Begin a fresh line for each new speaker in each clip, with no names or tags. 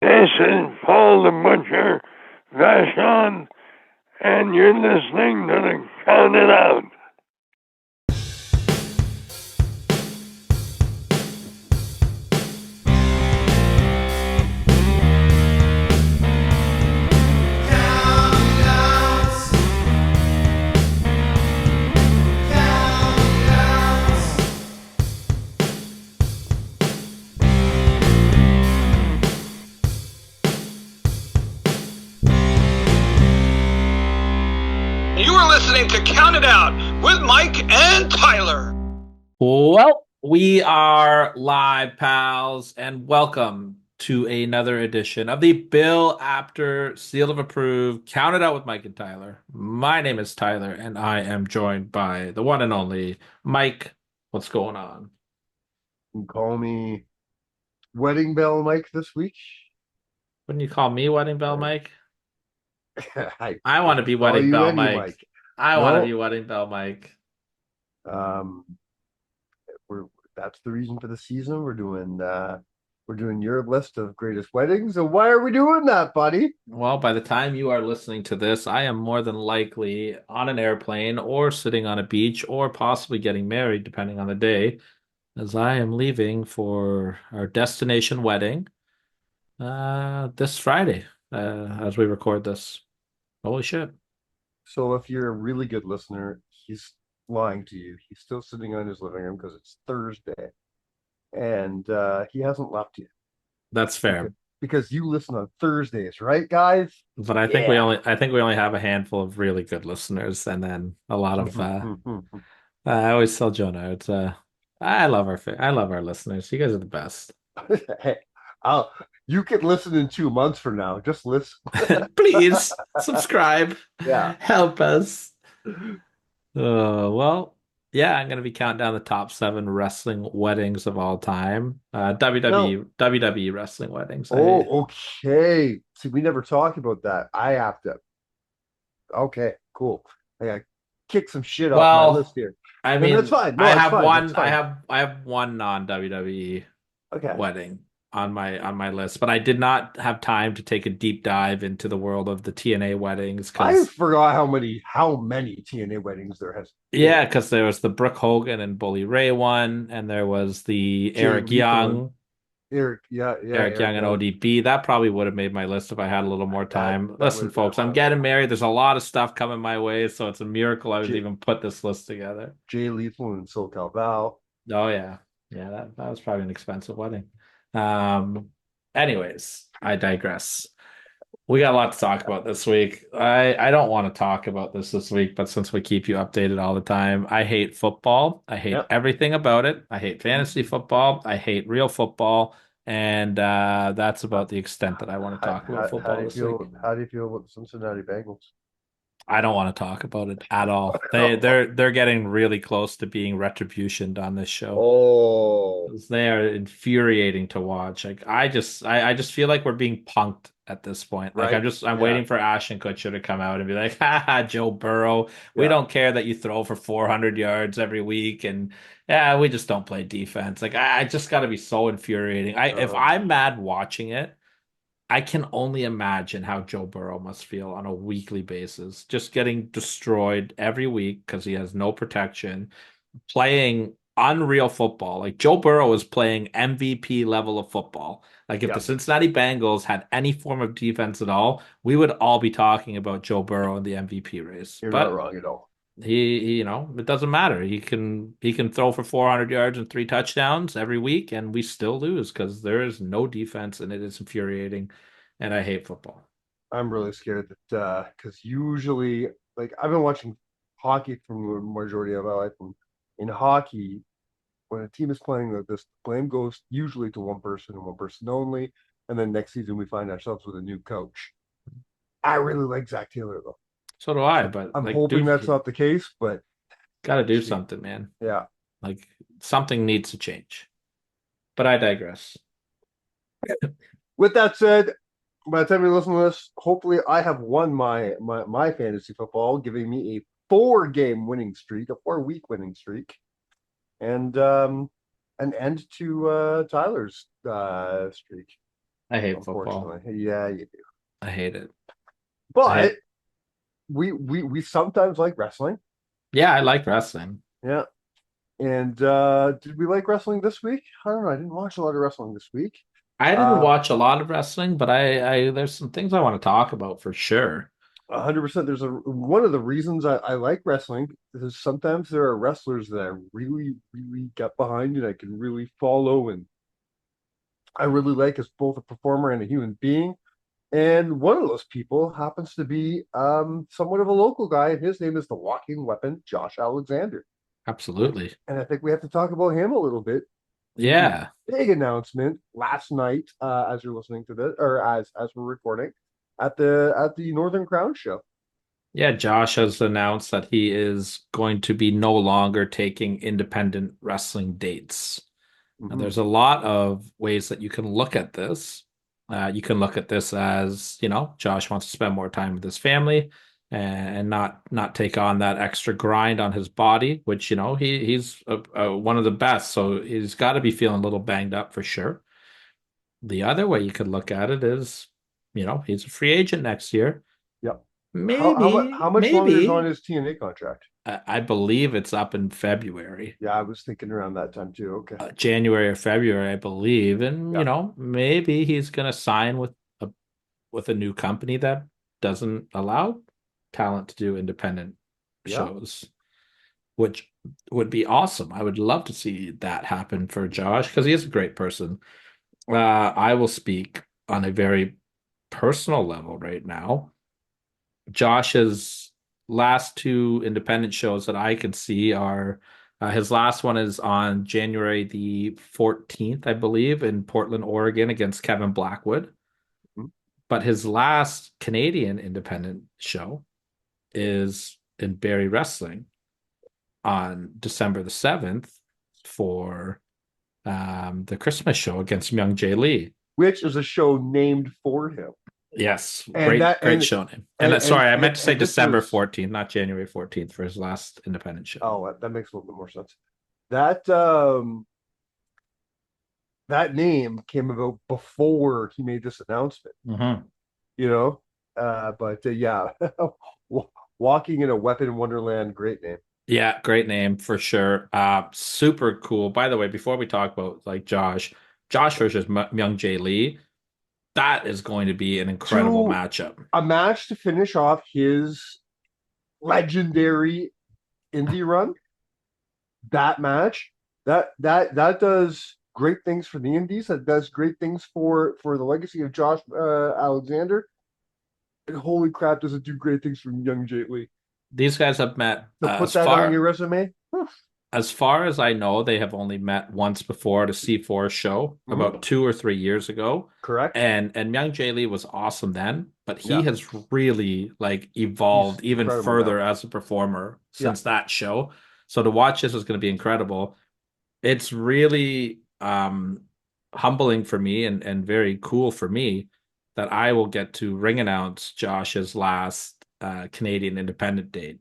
This is Paul the Butcher Vashon, and you're listening to the Count It Out.
Listening to Count It Out with Mike and Tyler.
Well, we are live, pals, and welcome to another edition of the Bill Apter Seal of Approve Count It Out with Mike and Tyler. My name is Tyler, and I am joined by the one and only Mike. What's going on?
You can call me Wedding Bell Mike this week.
Wouldn't you call me Wedding Bell Mike?
I
want to be Wedding Bell Mike. I want to be Wedding Bell Mike.
That's the reason for the season. We're doing your list of greatest weddings. And why are we doing that, buddy?
Well, by the time you are listening to this, I am more than likely on an airplane or sitting on a beach or possibly getting married, depending on the day, as I am leaving for our destination wedding this Friday as we record this. Holy shit.
So if you're a really good listener, he's lying to you. He's still sitting on his living room because it's Thursday, and he hasn't left yet.
That's fair.
Because you listen on Thursdays, right, guys?
But I think we only have a handful of really good listeners, and then a lot of I always tell Jonah, it's I love our listeners. You guys are the best.
Hey, you can listen in 2 months from now. Just listen.
Please subscribe.
Yeah.
Help us. Well, yeah, I'm going to be counting down the top 7 wrestling weddings of all time. WWE wrestling weddings.
Oh, okay. See, we never talked about that. I have to. Okay, cool. I got to kick some shit off my list here.
I mean,
that's fine. No,
I have one non-WWE wedding on my list, but I did not have time to take a deep dive into the world of the TNA weddings.
I forgot how many TNA weddings there has.
Yeah, because there was the Brooke Hogan and Bully Ray one, and there was the Eric Young.
Eric Young
and ODB. That probably would have made my list if I had a little more time. Listen, folks, I'm getting married. There's a lot of stuff coming my way, so it's a miracle I was even put this list together.
Jay Lethal and SoCal Val.
Oh yeah, that was probably an expensive wedding. Anyways, I digress. We got a lot to talk about this week. I don't want to talk about this week, but since we keep you updated all the time, I hate football. I hate everything about it. I hate fantasy football. I hate real football. And that's about the extent that I want to talk about football this week.
How do you feel about the Cincinnati Bengals?
I don't want to talk about it at all. They're getting really close to being retributioned on this show.
Oh,
they are infuriating to watch. Like I just feel like we're being punked at this point. Like
right?
I'm waiting for Ashton Kutcher to come out and be like, "Ha, Joe Burrow, we don't care that you throw for 400 yards every week, and we just don't play defense." Like I just got to be so infuriating. If I'm mad watching it, I can only imagine how Joe Burrow must feel on a weekly basis, just getting destroyed every week because he has no protection, playing unreal football. Like Joe Burrow is playing MVP level of football. Like if the Cincinnati Bengals had any form of defense at all, we would all be talking about Joe Burrow in the MVP race.
You're not wrong at all.
He it doesn't matter. He can throw for 400 yards and 3 touchdowns every week, and we still lose because there is no defense, and it is infuriating. And I hate football.
I'm really scared that because usually, like I've been watching hockey from the majority of my life. And in hockey, when a team is playing like this, blame goes usually to one person and one person only. And then next season we find ourselves with a new coach. I really like Zach Taylor though.
So do I, but
I'm hoping that's not the case, but
gotta do something, man.
Yeah.
Like something needs to change. But I digress.
With that said, by the time you listen to this, hopefully I have won my fantasy football, giving me a 4-game winning streak, a 4-week winning streak, and an end to Tyler's streak.
I hate football.
Unfortunately. Yeah, you do.
I hate it. I
But
hate.
we sometimes like wrestling.
Yeah, I like wrestling.
Yeah. And did we like wrestling this week? I don't know. I didn't watch a lot of wrestling this week.
I didn't
Uh,
watch a lot of wrestling, but I there's some things I want to talk about for sure.
100%. There's a one of the reasons I like wrestling is sometimes there are wrestlers that I really, really get behind and I can really follow and I really like as both a performer and a human being. And one of those people happens to be somewhat of a local guy, and his name is the Walking Weapon, Josh Alexander.
Absolutely.
And I think we have to talk about him a little bit. The
Yeah.
big announcement last night, as you're listening to this, or as we're recording, at the Northern Crown show.
Yeah, Josh has announced that he is going to be no longer taking independent wrestling dates. And
Hmm.
there's a lot of ways that you can look at this. You can look at this as, Josh wants to spend more time with his family and not take on that extra grind on his body, which, he's one of the best. So he's got to be feeling a little banged up for sure. The other way you could look at it is, he's a free agent next year.
Yep.
Maybe,
How much longer is on
maybe.
his TNA contract?
I believe it's up in February.
Yeah, I was thinking around that time too. Okay.
January or February, I believe. And,
Yeah.
maybe he's going to sign a with a new company that doesn't allow talent to do independent
Yeah.
shows, which would be awesome. I would love to see that happen for Josh because he is a great person. I will speak on a very personal level right now. Josh's last two independent shows that I can see are his last one is on January the 14th, I believe, in Portland, Oregon against Kevin Blackwood.
Mhm.
But his last Canadian independent show is in Barrie Wrestling on December the 7th for the Christmas show against Myung Jae Lee.
Which is a show named for him.
Yes,
And
great,
that
great show name. And
and
that, sorry, I meant to say
and this
December
was
14th, not January 14th for his last independent show.
oh, that makes a little bit more sense. That that name came about before he made this announcement,
Hmm.
you know. But yeah, walking in a weapon wonderland, great name.
Yeah, great name for sure. Super cool. By the way, before we talk about like Josh versus Myung Jae Lee, that is going to be an incredible
To
matchup.
a match to finish off his legendary indie run. That match, that does great things for the indies. That does great things for the legacy of Josh Alexander. And holy crap, does it do great things for young Jay Lee?
These guys have met
To put that on your resume.
as far as I know, they have only met once before at a C4 show
Mhm.
about 2 or 3 years ago.
Correct.
And Myung Jae Lee was awesome then, but he
Yeah,
has really like
he's
evolved even
incredible now.
further as a performer
Yeah,
since that show. So to watch this is going to be incredible. It's really humbling for me and very cool for me that I will get to ring announce Josh's last Canadian independent date.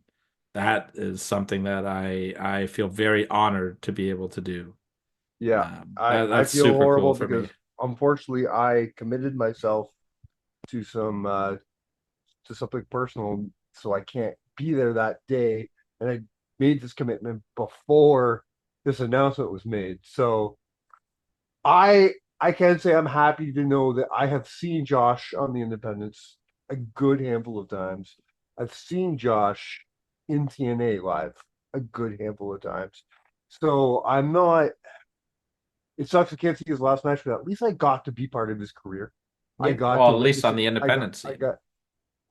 That is something that I feel very honored to be able to do.
yeah. I
That's
feel
super cool
horrible
for me.
because unfortunately I committed myself to some to something personal, so I can't be there that day. And I made this commitment before this announcement was made. So I can say I'm happy to know that I have seen Josh on the Independents a good handful of times. I've seen Josh in TNA live a good handful of times. So I'm not. It sucks I can't see his last match, but at least I got to be part of his career. I
Yeah,
got to
well, at least
witness
on
it.
the independent scene.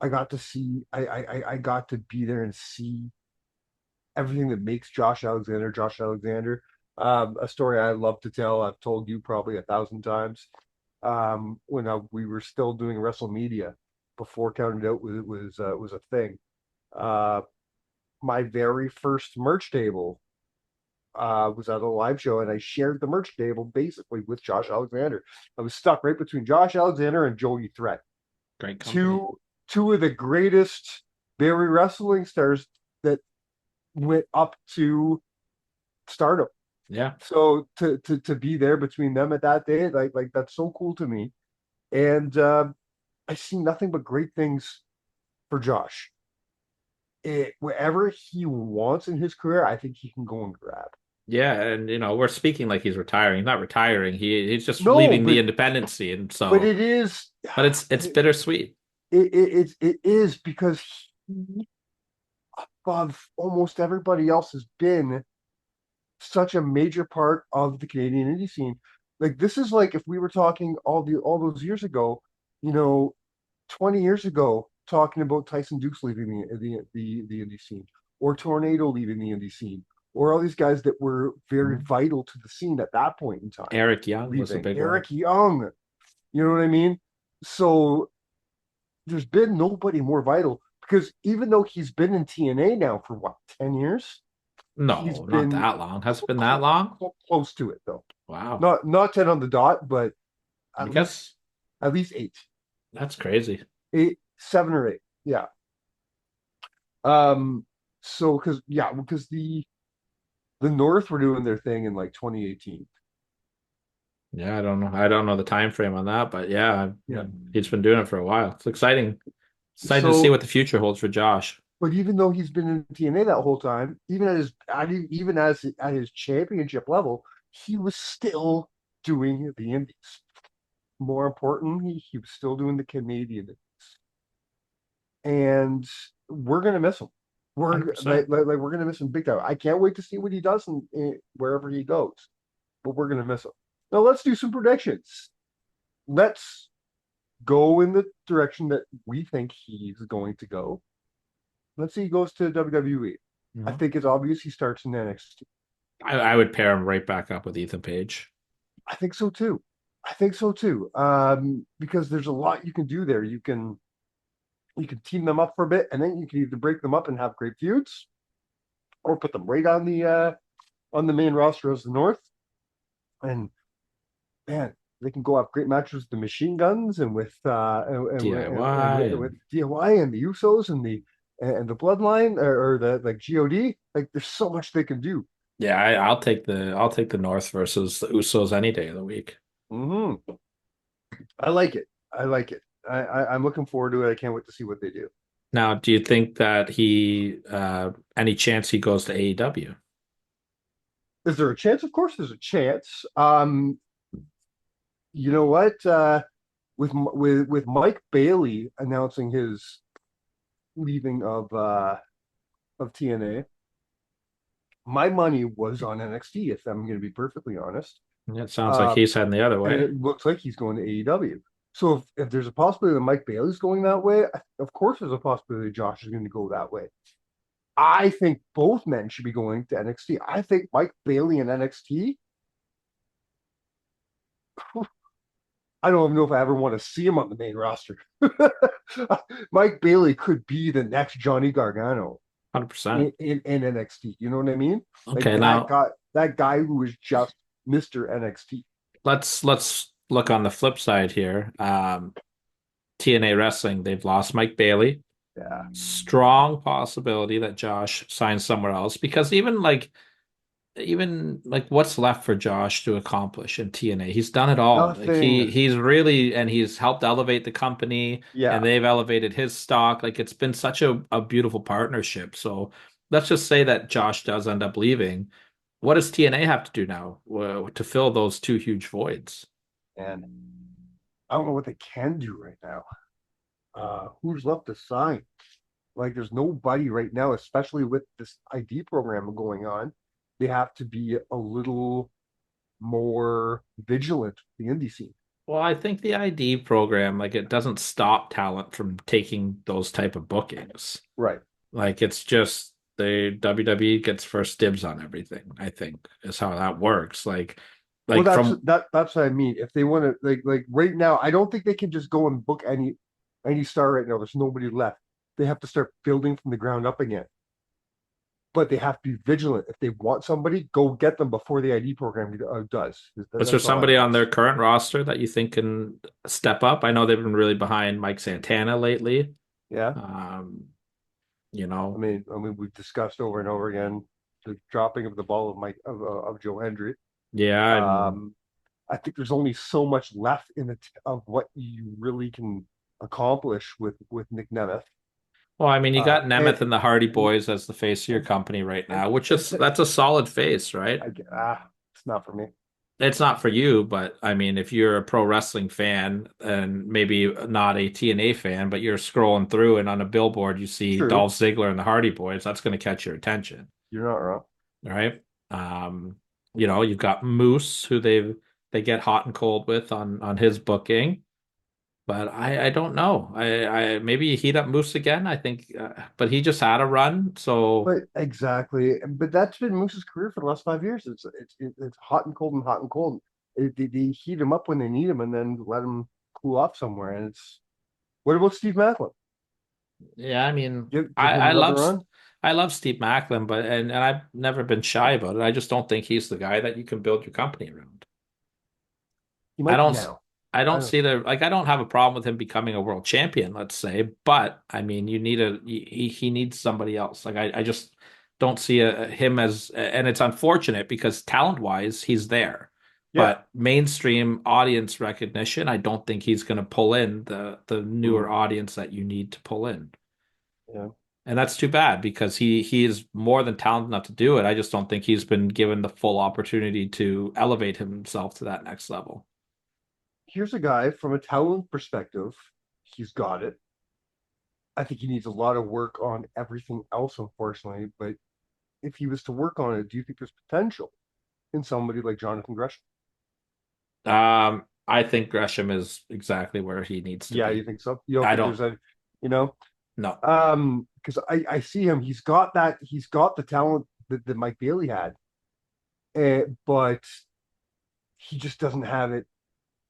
I got to see. I got to be there and see everything that makes Josh Alexander Josh Alexander. A story I love to tell. I've told you probably 1,000 times. When we were still doing WrestleMedia before Counted Out was a thing. Uh, my very first merch table was at a live show, and I shared the merch table basically with Josh Alexander. I was stuck right between Josh Alexander and Joey Threat,
Great company.
two of the greatest very wrestling stars that went up to stardom.
Yeah.
So to be there between them at that day, like that's so cool to me. And I see nothing but great things for Josh. Wherever he wants in his career, I think he can go and grab.
Yeah, and we're speaking like he's retiring. He's not retiring. He's just
No,
leaving the independency, and
but
so,
it is
but it's bittersweet.
it is because he, above almost everybody else, has been such a major part of the Canadian indie scene. Like this is like if we were talking all those years ago, you know, 20 years ago, talking about Tyson Dukes leaving the indie scene, or Tornado leaving the indie scene, or all these guys that were very
Mhm.
vital to the scene at that point in time
Eric Young was a
leaving.
big one.
Eric Young, you know what I mean? So there's been nobody more vital because even though he's been in TNA now for what, 10 years, he's
No, not
been
that long. Has it been that long?
close to it though.
Wow.
Not 10 on the dot, but
I
at least
guess
eight.
that's crazy.
Eight, 7 or 8. Yeah. Um, so because the North were doing their thing in like 2018.
Yeah, I don't know. I don't know the time frame on that, but yeah,
Yeah.
he's been doing it for a while. It's exciting. Excited to see
So,
what the future holds for Josh.
but even though he's been in TNA that whole time, even as at his championship level, he was still doing the Indies. More importantly, he was still doing the Canadian, and we're gonna miss him. We're
100%.
we're gonna miss him big time. I can't wait to see what he does wherever he goes, but we're gonna miss him. Now let's do some predictions. Let's go in the direction that we think he's going to go. Let's say he goes to WWE. I
Mhm.
think it's obvious he starts in NXT.
I would pair him right back up with Ethan Page.
I think so too. I think so too. Because there's a lot you can do there. You can team them up for a bit, and then you can either break them up and have great feuds, or put them right on the main roster as the North. And man, they can go have great matches with the Machine Guns and with
DIY
with
and
DIY and the Usos and the Bloodline or the like God. Like there's so much they can do.
yeah, I'll take the North versus the Usos any day of the week.
Hmm. I like it. I like it. I'm looking forward to it. I can't wait to see what they do.
Now, do you think that he any chance he goes to AEW?
Is there a chance? Of course, there's a chance. You know what? With Mike Bailey announcing his leaving of TNA, my money was on NXT. If I'm going to be perfectly honest,
It sounds like
uh,
he's heading the other
and
way.
it looks like he's going to AEW. So if there's a possibility that Mike Bailey's going that way, of course there's a possibility Josh is going to go that way. I think both men should be going to NXT. I think Mike Bailey and NXT. I don't even know if I ever want to see him on the main roster. Mike Bailey could be the next Johnny Gargano
100%.
in NXT. You know what I mean? Like
Okay, now
that guy who was just Mr. NXT.
let's look on the flip side here. TNA Wrestling, they've lost Mike Bailey.
Yeah.
Strong possibility that Josh signs somewhere else because even like what's left for Josh to accomplish in TNA? He's done it all. Like
Nothing.
he's really and he's helped elevate the company and
Yeah.
they've elevated his stock. Like it's been such a beautiful partnership. So let's just say that Josh does end up leaving. What does TNA have to do now to fill those two huge voids?
And I don't know what they can do right now. Who's left to sign? Like, there's nobody right now, especially with this ID program going on. They have to be a little more vigilant with the indie scene.
Well, I think the ID program, like it doesn't stop talent from taking those type of bookings.
Right.
Like it's just the WWE gets first dibs on everything, I think, is how that works. Like
Well,
like from
that's what I mean. If they want to like right now, I don't think they can just go and book any star right now. There's nobody left. They have to start building from the ground up again. But they have to be vigilant. If they want somebody, go get them before the ID program does.
was there
That's all I
somebody
would
on their
ask.
current roster that you think can step up? I know they've been really behind Mike Santana lately.
Yeah.
Um, you know,
I mean, we've discussed over and over again the dropping of the ball of Joe Hendry.
yeah, and
Um, I think there's only so much left in it of what you really can accomplish with Nick Nemeth.
Well, I mean, you got Nemeth
And,
and the Hardy Boys as the face of your company right now, which is that's a solid face, right?
it's not for me.
It's not for you, but I mean, if you're a pro wrestling fan and maybe not a TNA fan, but you're scrolling through and on a billboard you see
True,
Dolph Ziggler and the Hardy Boys, that's going to catch your attention,
you're not wrong.
right? Um, you've got Moose, who they get hot and cold with on his booking, but I don't know. I maybe you heat up Moose again. I think, but he just had a run, so
But exactly, but that's been Moose's career for the last 5 years. It's hot and cold and hot and cold. They heat him up when they need him, and then let him cool off somewhere. And it's what about Steve Macklin?
yeah. I mean,
Give him another run.
I love Steve Macklin, but and I've never been shy about it. I just don't think he's the guy that you can build your company around.
He
I
might be
don't
now.
I
I
don't
don't.
see the like I don't have a problem with him becoming a world champion, let's say, but I mean you need he needs somebody else. Like I just don't see him as and it's unfortunate because talent-wise he's there.
Yeah.
But mainstream audience recognition, I don't think he's going to pull in the
Mm,
newer audience that you need to pull in.
yeah.
And that's too bad because he is more than talented enough to do it. I just don't think he's been given the full opportunity to elevate himself to that next level.
Here's a guy from a talent perspective. He's got it. I think he needs a lot of work on everything else, unfortunately. But if he was to work on it, do you think there's potential in somebody like Jonathan Gresham?
I think Gresham is exactly where he needs to
Yeah, you
be.
think so? You don't
I
think
don't
there's a, you know,
know.
because I see him. He's got the talent that Mike Bailey had, but he just doesn't have it.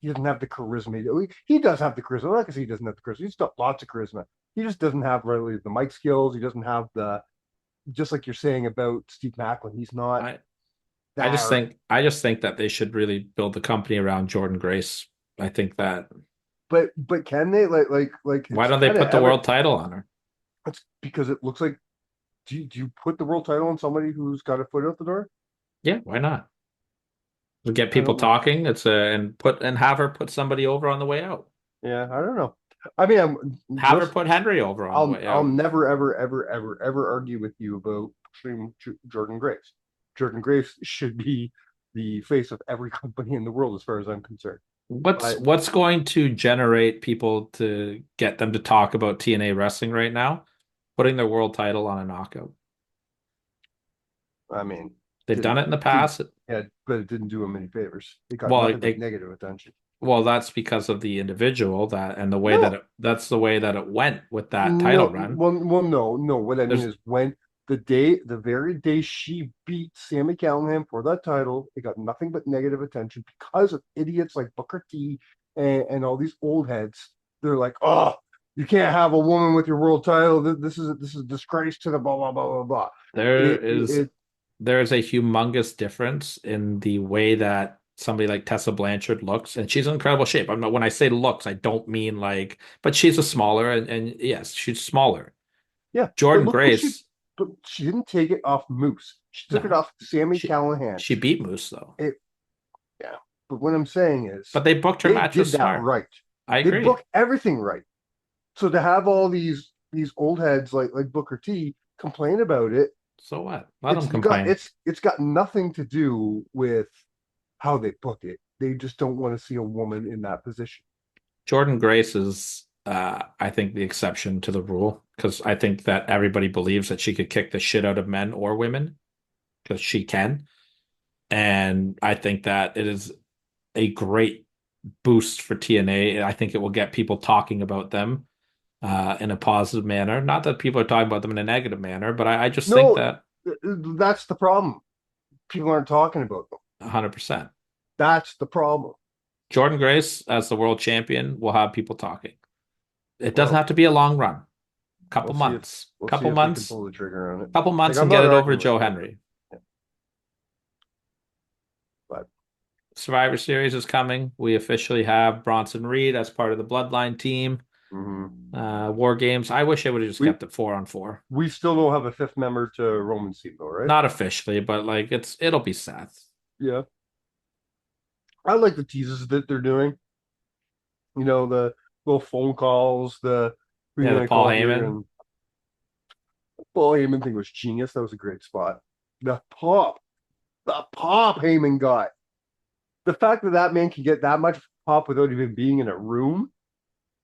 He doesn't have the charisma. He does have the charisma. Like I say, he doesn't have the charisma. He's got lots of charisma. He just doesn't have really the mic skills. He doesn't have the, just like you're saying about Steve Macklin. He's not
I
there.
I just think that they should really build the company around Jordan Grace. I think that
But can they like
why
it's
don't they
kind of
put the
ever.
world title on her?
It's because it looks like do you put the world title on somebody who's got a foot out the door?
Yeah, why not? We get
I
people
don't know.
talking. It's a and have her put somebody over on the way out.
Yeah, I don't know. I mean, I'm
Have her
listen.
put Henry over on the way
I'll
out.
never ever argue with you about pushing Jordan Grace. Jordan Grace should be the face of every company in the world, as far as I'm concerned. But
What's going to generate people to get them to talk about TNA wrestling right now? Putting their world title on a knockout.
I mean,
They've done
didn't
it in the
didn't
past.
yeah, but it didn't do him any favors. It got
Well,
nothing but negative attention.
well, that's because of the individual that and the way that
No,
that's the way that it went with that title
no,
run.
no. What I mean
There's
is when the very day she beat Sammy Callahan for that title, it got nothing but negative attention because of idiots like Booker T and all these old heads. They're like, oh, you can't have a woman with your world title. This is a disgrace to the blah blah blah blah blah.
there
It,
is
it
there is a humongous difference in the way that somebody like Tessa Blanchard looks, and she's in incredible shape. I'm not when I say looks, I don't mean like, but she's a smaller and yes, she's smaller.
yeah, but
Jordan
look what she
Grace,
but she didn't take it off Moose. She took it
no,
off Sammy
she
Callahan.
she beat Moose though,
It Yeah. But what I'm saying is
but they booked her
they
matches
did that
smart.
right.
I
They
agree.
booked everything right. So to have all these old heads like Booker T complain about it,
So what? Let them complain.
it's got nothing to do with how they book it. They just don't want to see a woman in that position.
Jordan Grace is, I think, the exception to the rule because I think that everybody believes that she could kick the shit out of men or women because she can. And I think that it is a great boost for TNA. I think it will get people talking about them in a positive manner. Not that people are talking about them in a negative manner, but I just think
No,
that
that's the problem. People aren't talking about them.
100%.
That's the problem.
Jordan Grace, as the world champion, will have people talking. It doesn't
Well,
have to be a long run.
we'll
Couple
see if
months,
we'll see
couple
if they can
months,
pull the trigger on it.
couple
Like
months,
I'm
and get
not
it over to
arguing with
Joe
you,
Henry.
yeah, but
Survivor Series is coming. We officially have Bronson Reed as part of the Bloodline team.
mhm.
War Games. I wish I would have just
we
kept it 4-on-4.
we still don't have a fifth member to Roman's seat though, right?
Not officially, but like it'll be Seth.
Yeah. I like the teases that they're doing. The little phone calls, the who you
Yeah, the
gonna
Paul
call here,
Heyman.
and Paul Heyman thing was genius. That was a great spot. The pop, the pop Heyman got. The fact that that man can get that much pop without even being in a room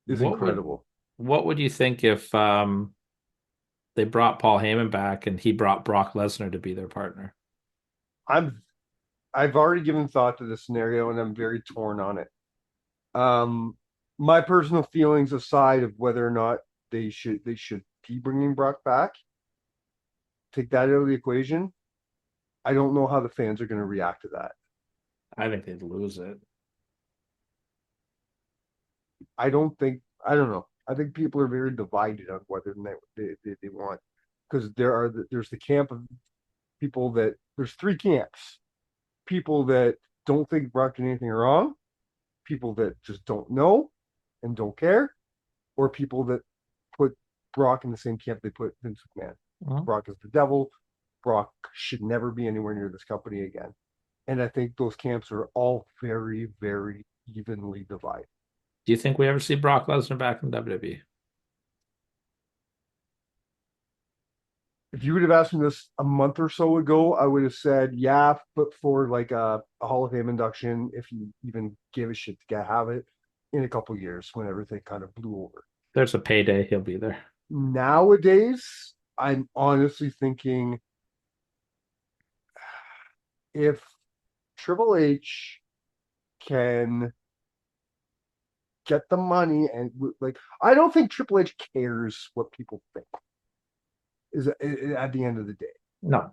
is
What would
incredible.
what would you think if they brought Paul Heyman back and he brought Brock Lesnar to be their partner?
I'm I've already given thought to this scenario and I'm very torn on it. Um, my personal feelings aside of whether or not they should be bringing Brock back, take that out of the equation. I don't know how the fans are going to react to that.
I think they'd lose it.
I don't know. I think people are very divided on whether they want, because there's the camp of people that there's three camps. People that don't think Brock did anything wrong, people that just don't know and don't care, or people that put Brock in the same camp they put Vince McMahon.
Mhm.
Brock is the devil. Brock should never be anywhere near this company again. And I think those camps are all very, very evenly divided.
Do you think we ever see Brock Lesnar back in WWE?
If you would have asked me this a month or so ago, I would have said, yeah, put forward like a Hall of Fame induction if you even give a shit to have it in a couple years when everything kind of blew over.
There's a payday, he'll be there.
Nowadays, I'm honestly thinking if Triple H can get the money and like, I don't think Triple H cares what people think is at the end of the day.
No.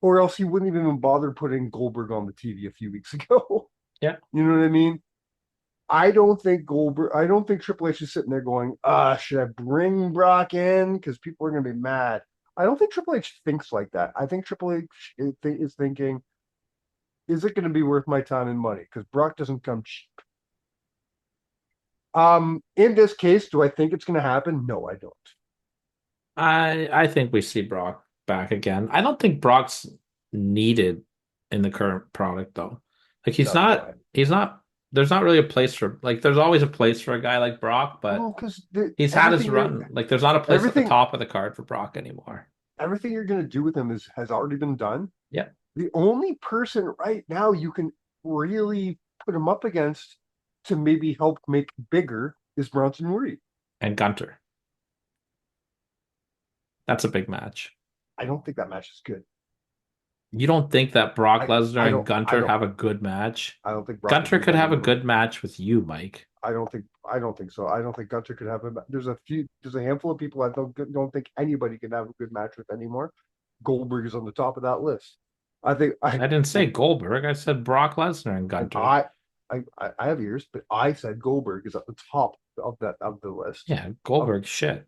Or else he wouldn't even bother putting Goldberg on the TV a few weeks ago.
Yeah.
You know what I mean? I don't think Triple H is sitting there going, should I bring Brock in? Because people are going to be mad. I don't think Triple H thinks like that. I think Triple H is thinking, is it going to be worth my time and money? Because Brock doesn't come cheap. In this case, do I think it's going to happen? No, I don't.
I think we see Brock back again. I don't think Brock's needed in the current product though. Like
That's why.
he's not there's not really a place for like there's always a place for a guy like Brock, but
Well, because
he's had his run. Like there's not a place at the
everything
top of the card for Brock anymore.
everything you're going to do with him has already been done.
Yeah.
The only person right now you can really put him up against to maybe help make bigger is Bronson Reed.
And Gunter. That's a big match.
I don't think that match is good.
You don't think that Brock
I
Lesnar
I
and
don't I
Gunter
don't
have a good match?
I don't think Brock can
Gunter
beat
could
him
have
in
a
the ring.
good match with you, Mike.
I don't think so. I don't think Gunter could have a. There's a handful of people I don't think anybody can have a good match with anymore. Goldberg is on the top of that list. I think
I didn't say Goldberg. I said Brock Lesnar and
and
Gunter.
I have ears, but I said Goldberg is at the top of the list.
Yeah, Goldberg shit.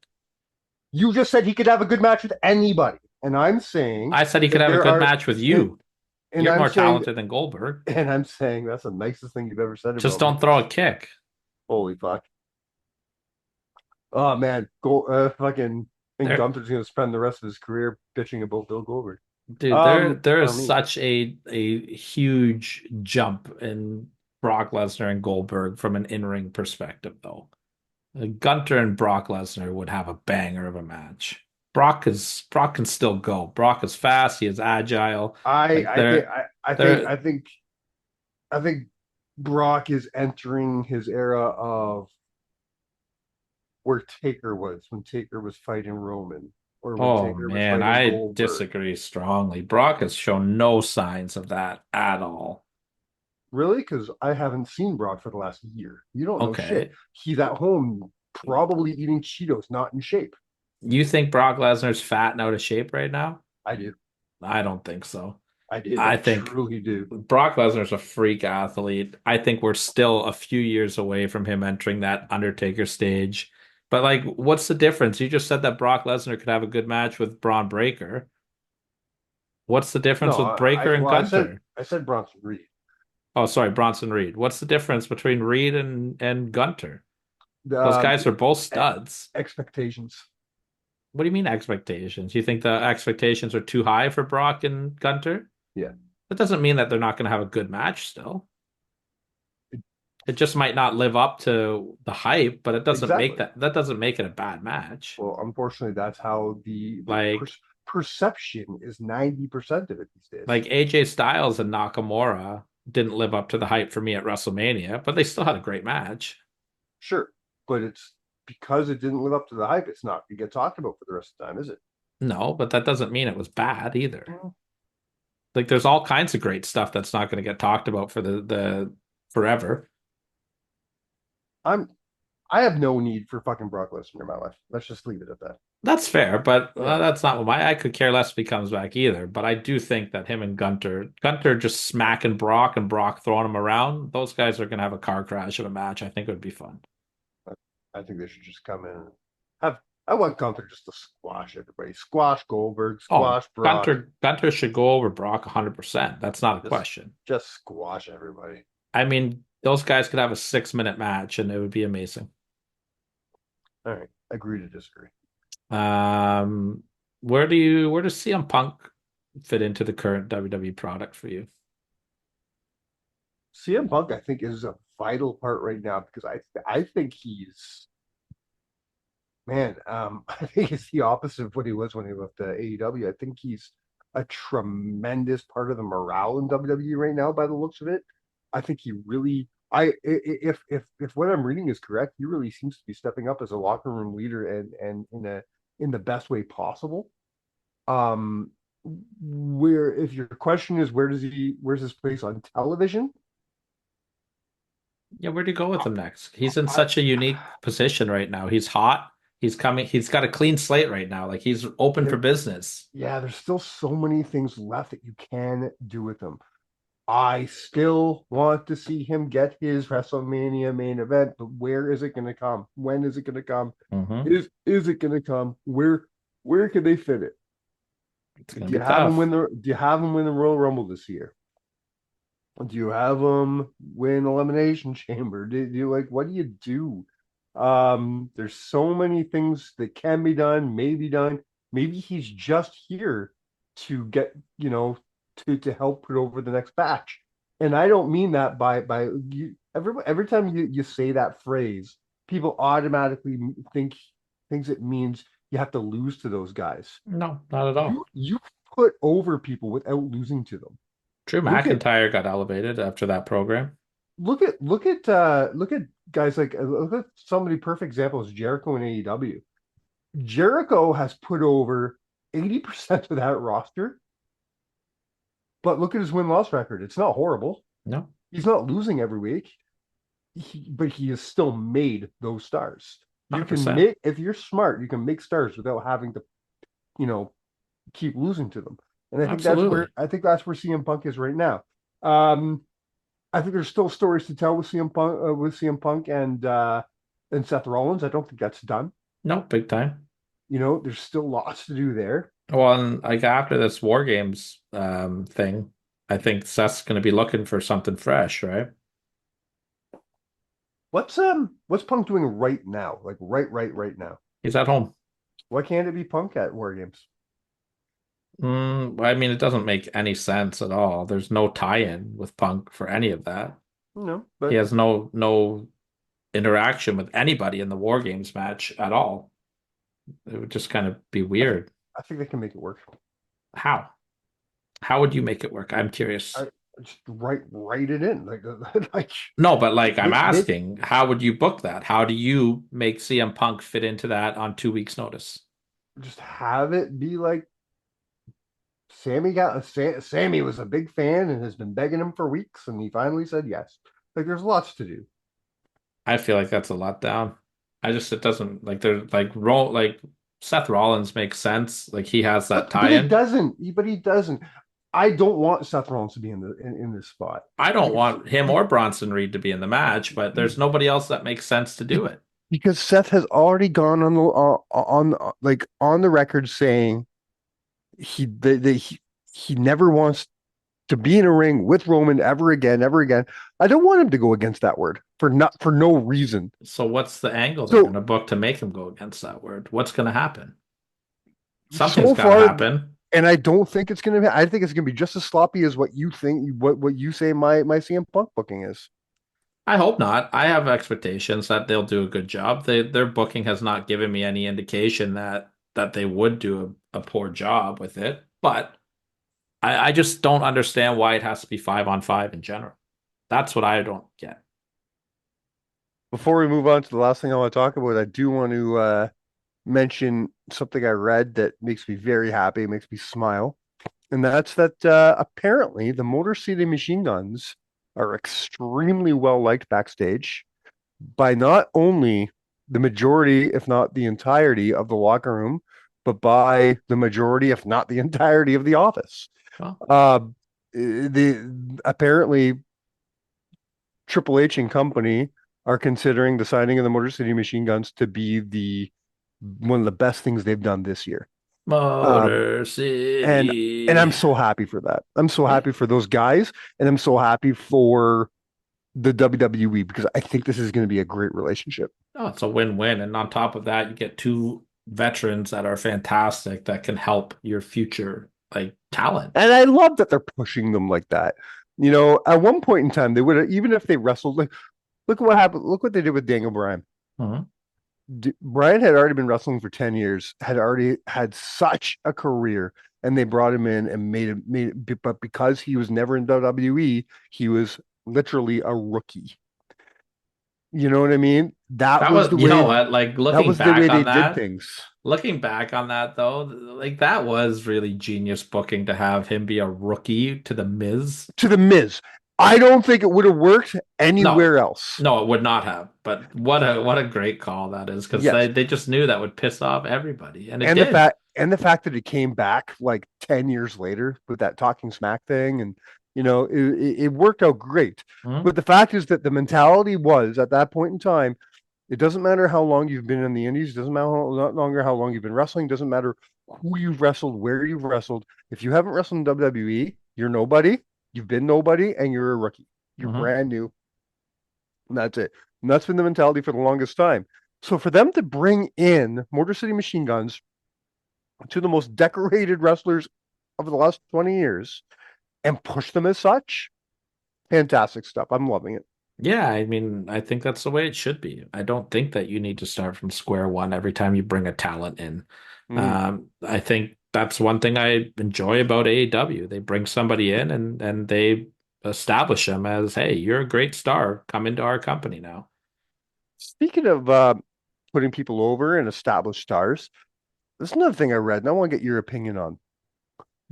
You just said he could have a good match with anybody, and I'm saying
I said he could
that
have a
there
good
are,
match with
and,
you.
and
You're
I'm
more
saying,
talented than Goldberg.
and I'm saying that's the nicest thing you've ever said
Just
about me.
don't throw a kick.
Holy fuck! Oh man, fucking. And
There,
Gunther's gonna spend the rest of his career bitching about Bill Goldberg.
dude, there
For
is
me,
such a huge jump in Brock Lesnar and Goldberg from an in-ring perspective, though. Gunter and Brock Lesnar would have a banger of a match. Brock can still go. Brock is fast. He is agile.
I
Like
I think
they're
I think Brock is entering his era of where Taker was when Taker was fighting Roman, or when
Oh
Taker was
man,
fighting
I
Goldberg.
disagree strongly. Brock has shown no signs of that at all.
Really? Because I haven't seen Brock for the last year. You don't know shit.
Okay.
He's at home, probably eating Cheetos, not in shape.
You think Brock Lesnar's fat and out of shape right now?
I do.
I don't think so.
I did.
I
I
think
truly do.
Brock Lesnar's a freak athlete. I think we're still a few years away from him entering that Undertaker stage. But like, what's the difference? You just said that Brock Lesnar could have a good match with Braun Breaker. What's the difference
No,
with Breaker and
well,
Gunther?
I said Bronson Reed.
Oh, sorry, Bronson Reed. What's the difference between Reed and Gunter? Those
Um,
guys are both studs.
Expectations.
What do you mean expectations? You think the expectations are too high for Brock and Gunter?
Yeah.
That doesn't mean that they're not going to have a good match still. It just might not live up to the hype, but it doesn't make
Exactly.
that doesn't make it a bad match.
Well, unfortunately, that's how the
Like
perception is 90% of it these days.
like AJ Styles and Nakamura didn't live up to the hype for me at WrestleMania, but they still had a great match.
Sure, but it's because it didn't live up to the hype. It's not going to get talked about for the rest of the time, is it?
No, but that doesn't mean it was bad either.
Well,
Like there's all kinds of great stuff that's not going to get talked about for the forever.
I'm I have no need for fucking Brock Lesnar in my life. Let's just leave it at that.
That's fair, but
Yeah.
that's not what my I could care less if he comes back either. But I do think that him and Gunter just smacking Brock and Brock throwing him around, those guys are going to have a car crash of a match. I think it would be fun.
I think they should just come in and have. I want Gunther just to squash everybody. Squash Goldberg,
Oh,
squash Brock.
Gunter should go over Brock 100%. That's not a
Just
question.
just squash everybody.
I mean, those guys could have a 6 minute match and it would be amazing.
All right. Agree to disagree.
Um, where does CM Punk fit into the current WWE product for you?
CM Punk, I think, is a vital part right now because I think he's man, I think it's the opposite of what he was when he left AEW. I think he's a tremendous part of the morale in WWE right now, by the looks of it. I think he really, if what I'm reading is correct, he really seems to be stepping up as a locker room leader and in the best way possible. Um, where if your question is where's his place on television?
Yeah, where do you go with him next? He's in
I
such a unique position right now. He's hot. He's coming. He's got a clean slate right now. Like he's open for
there,
business.
yeah, there's still so many things left that you can do with him. I still want to see him get his WrestleMania main event, but where is it going to come? When is it going to come?
Hmm.
Is it going to come? Where can they fit it?
It's gonna be tough.
Do you have him win the Royal Rumble this year? Do you have him win Elimination Chamber? Do you like what do you do? There's so many things that can be done, may be done. Maybe he's just here to get, to help put over the next batch. And I don't mean that by you every time you say that phrase, people automatically think thinks it means you have to lose to those guys.
No, not at all.
You put over people without losing to them.
Drew
Look at
McIntyre got elevated after that program.
look at guys like look at somebody perfect example is Jericho in AEW. Jericho has put over 80% of that roster, but look at his win-loss record. It's not horrible.
No,
He's not losing every week, but he has still made those stars. You can
100%.
make if you're smart, you can make stars without having to, you know, keep losing to them. And
Absolutely.
I think that's where CM Punk is right now. Um, I think there's still stories to tell with CM Punk and Seth Rollins. I don't think that's done.
No, big time.
There's still lots to do there.
Well, and like after this War Games thing, I think Seth's going to be looking for something fresh, right?
What's Punk doing right now? Like right now.
He's at home.
Why can't it be Punk at War Games?
I mean, it doesn't make any sense at all. There's no tie-in with Punk for any of that.
No,
He
but
has no interaction with anybody in the War Games match at all. It would just kind of be
I think
weird.
I think they can make it work.
How? How would you make it work? I'm
I
curious.
just write it in like
No, but like I'm
make
asking, how would you book that? How do you make CM Punk fit into that on 2 weeks' notice?
just have it be like Sammy was a big fan and has been begging him for weeks, and he finally said yes. Like there's lots to do.
I feel like that's a lot down. It doesn't like there's like Seth Rollins makes sense. Like he has that
But he
tie-in.
doesn't. But he doesn't. I don't want Seth Rollins to be in this spot
I don't
because
want him or Bronson Reed to be in the match, but there's nobody else that makes sense to do it.
because Seth has already gone on the record saying he never wants to be in a ring with Roman ever again. I don't want him to go against that word for no reason.
So what's the angle they're going
So
to book to make him go against that word? What's going to happen? Something's
so
got to
far,
happen.
and I don't think it's gonna be. I think it's gonna be just as sloppy as what you think. What you say my CM Punk booking is.
I hope not. I have expectations that they'll do a good job. Their booking has not given me any indication that they would do a poor job with it. But I just don't understand why it has to be 5-on-5 in general. That's what I don't get.
Before we move on to the last thing I want to talk about, I do want to mention something I read that makes me very happy, makes me smile. And that's that apparently the Motor City Machine Guns are extremely well liked backstage by not only the majority, if not the entirety of the locker room, but by the majority, if not the entirety of the office.
Well,
Uh, the apparently Triple H and company are considering the signing of the Motor City Machine Guns to be the one of the best things they've done this year. Um,
Motor
and and I'm
City.
so happy for that. I'm so
Yeah.
happy for those guys, and I'm so happy for the WWE because I think this is going to be a great relationship.
Oh, it's a win-win. And on top of that, you get two veterans that are fantastic that can help your future like talent.
And I love that they're pushing them like that. You know, at one point in time, they would have, even if they wrestled, like, look at what happened. Look what they did with Daniel Bryan.
Mhm.
Bryan had already been wrestling for 10 years, had already had such a career, and they brought him in and made it, but because he was never in WWE, he was literally a rookie. You know what I mean?
That was, you know what, like
That was the way they did things.
looking back on that though, like that was really genius booking to have him be a rookie to the Miz.
To the Miz. I don't think it would have worked
No,
anywhere else.
no, it would not have. But what a great call that is because
Yes.
they just knew that would piss off everybody, and it did.
The fact that it came back like 10 years later with that talking smack thing and you know it worked out great.
Mhm.
But the fact is that the mentality was at that point in time, it doesn't matter how long you've been in the indies, doesn't matter not longer how long you've been wrestling, doesn't matter who you've wrestled, where you've wrestled. If you haven't wrestled in WWE, you're nobody, you've been nobody, and you're a rookie. You're
Mhm.
brand new. And that's it. And that's been the mentality for the longest time. So for them to bring in Motor City Machine Guns, to the most decorated wrestlers of the last 20 years and push them as such. Fantastic stuff. I'm loving it.
Yeah, I mean, I think that's the way it should be. I don't think that you need to start from square one every time you bring a talent in.
Mm-hmm.
I think that's one thing I enjoy about AEW. They bring somebody in and they establish them as, hey, you're a great star. Come into our company now.
Speaking of putting people over and established stars, there's another thing I read, and I want to get your opinion on.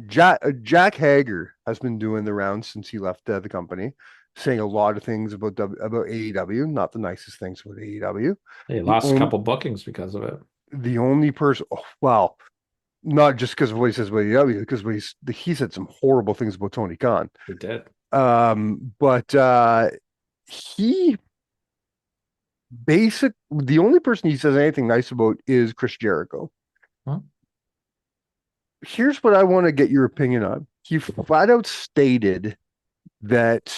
Jack Hager has been doing the rounds since he left the company, saying a lot of things about AEW, not the nicest things about AEW.
They
The
lost a
only
couple bookings because of it.
the only person, oh, well, not just because of what he says about AEW, because he said some horrible things about Tony Khan.
He did.
But he the only person he says anything nice about is Chris Jericho.
Huh?
Here's what I want to get your opinion on. He flat out stated that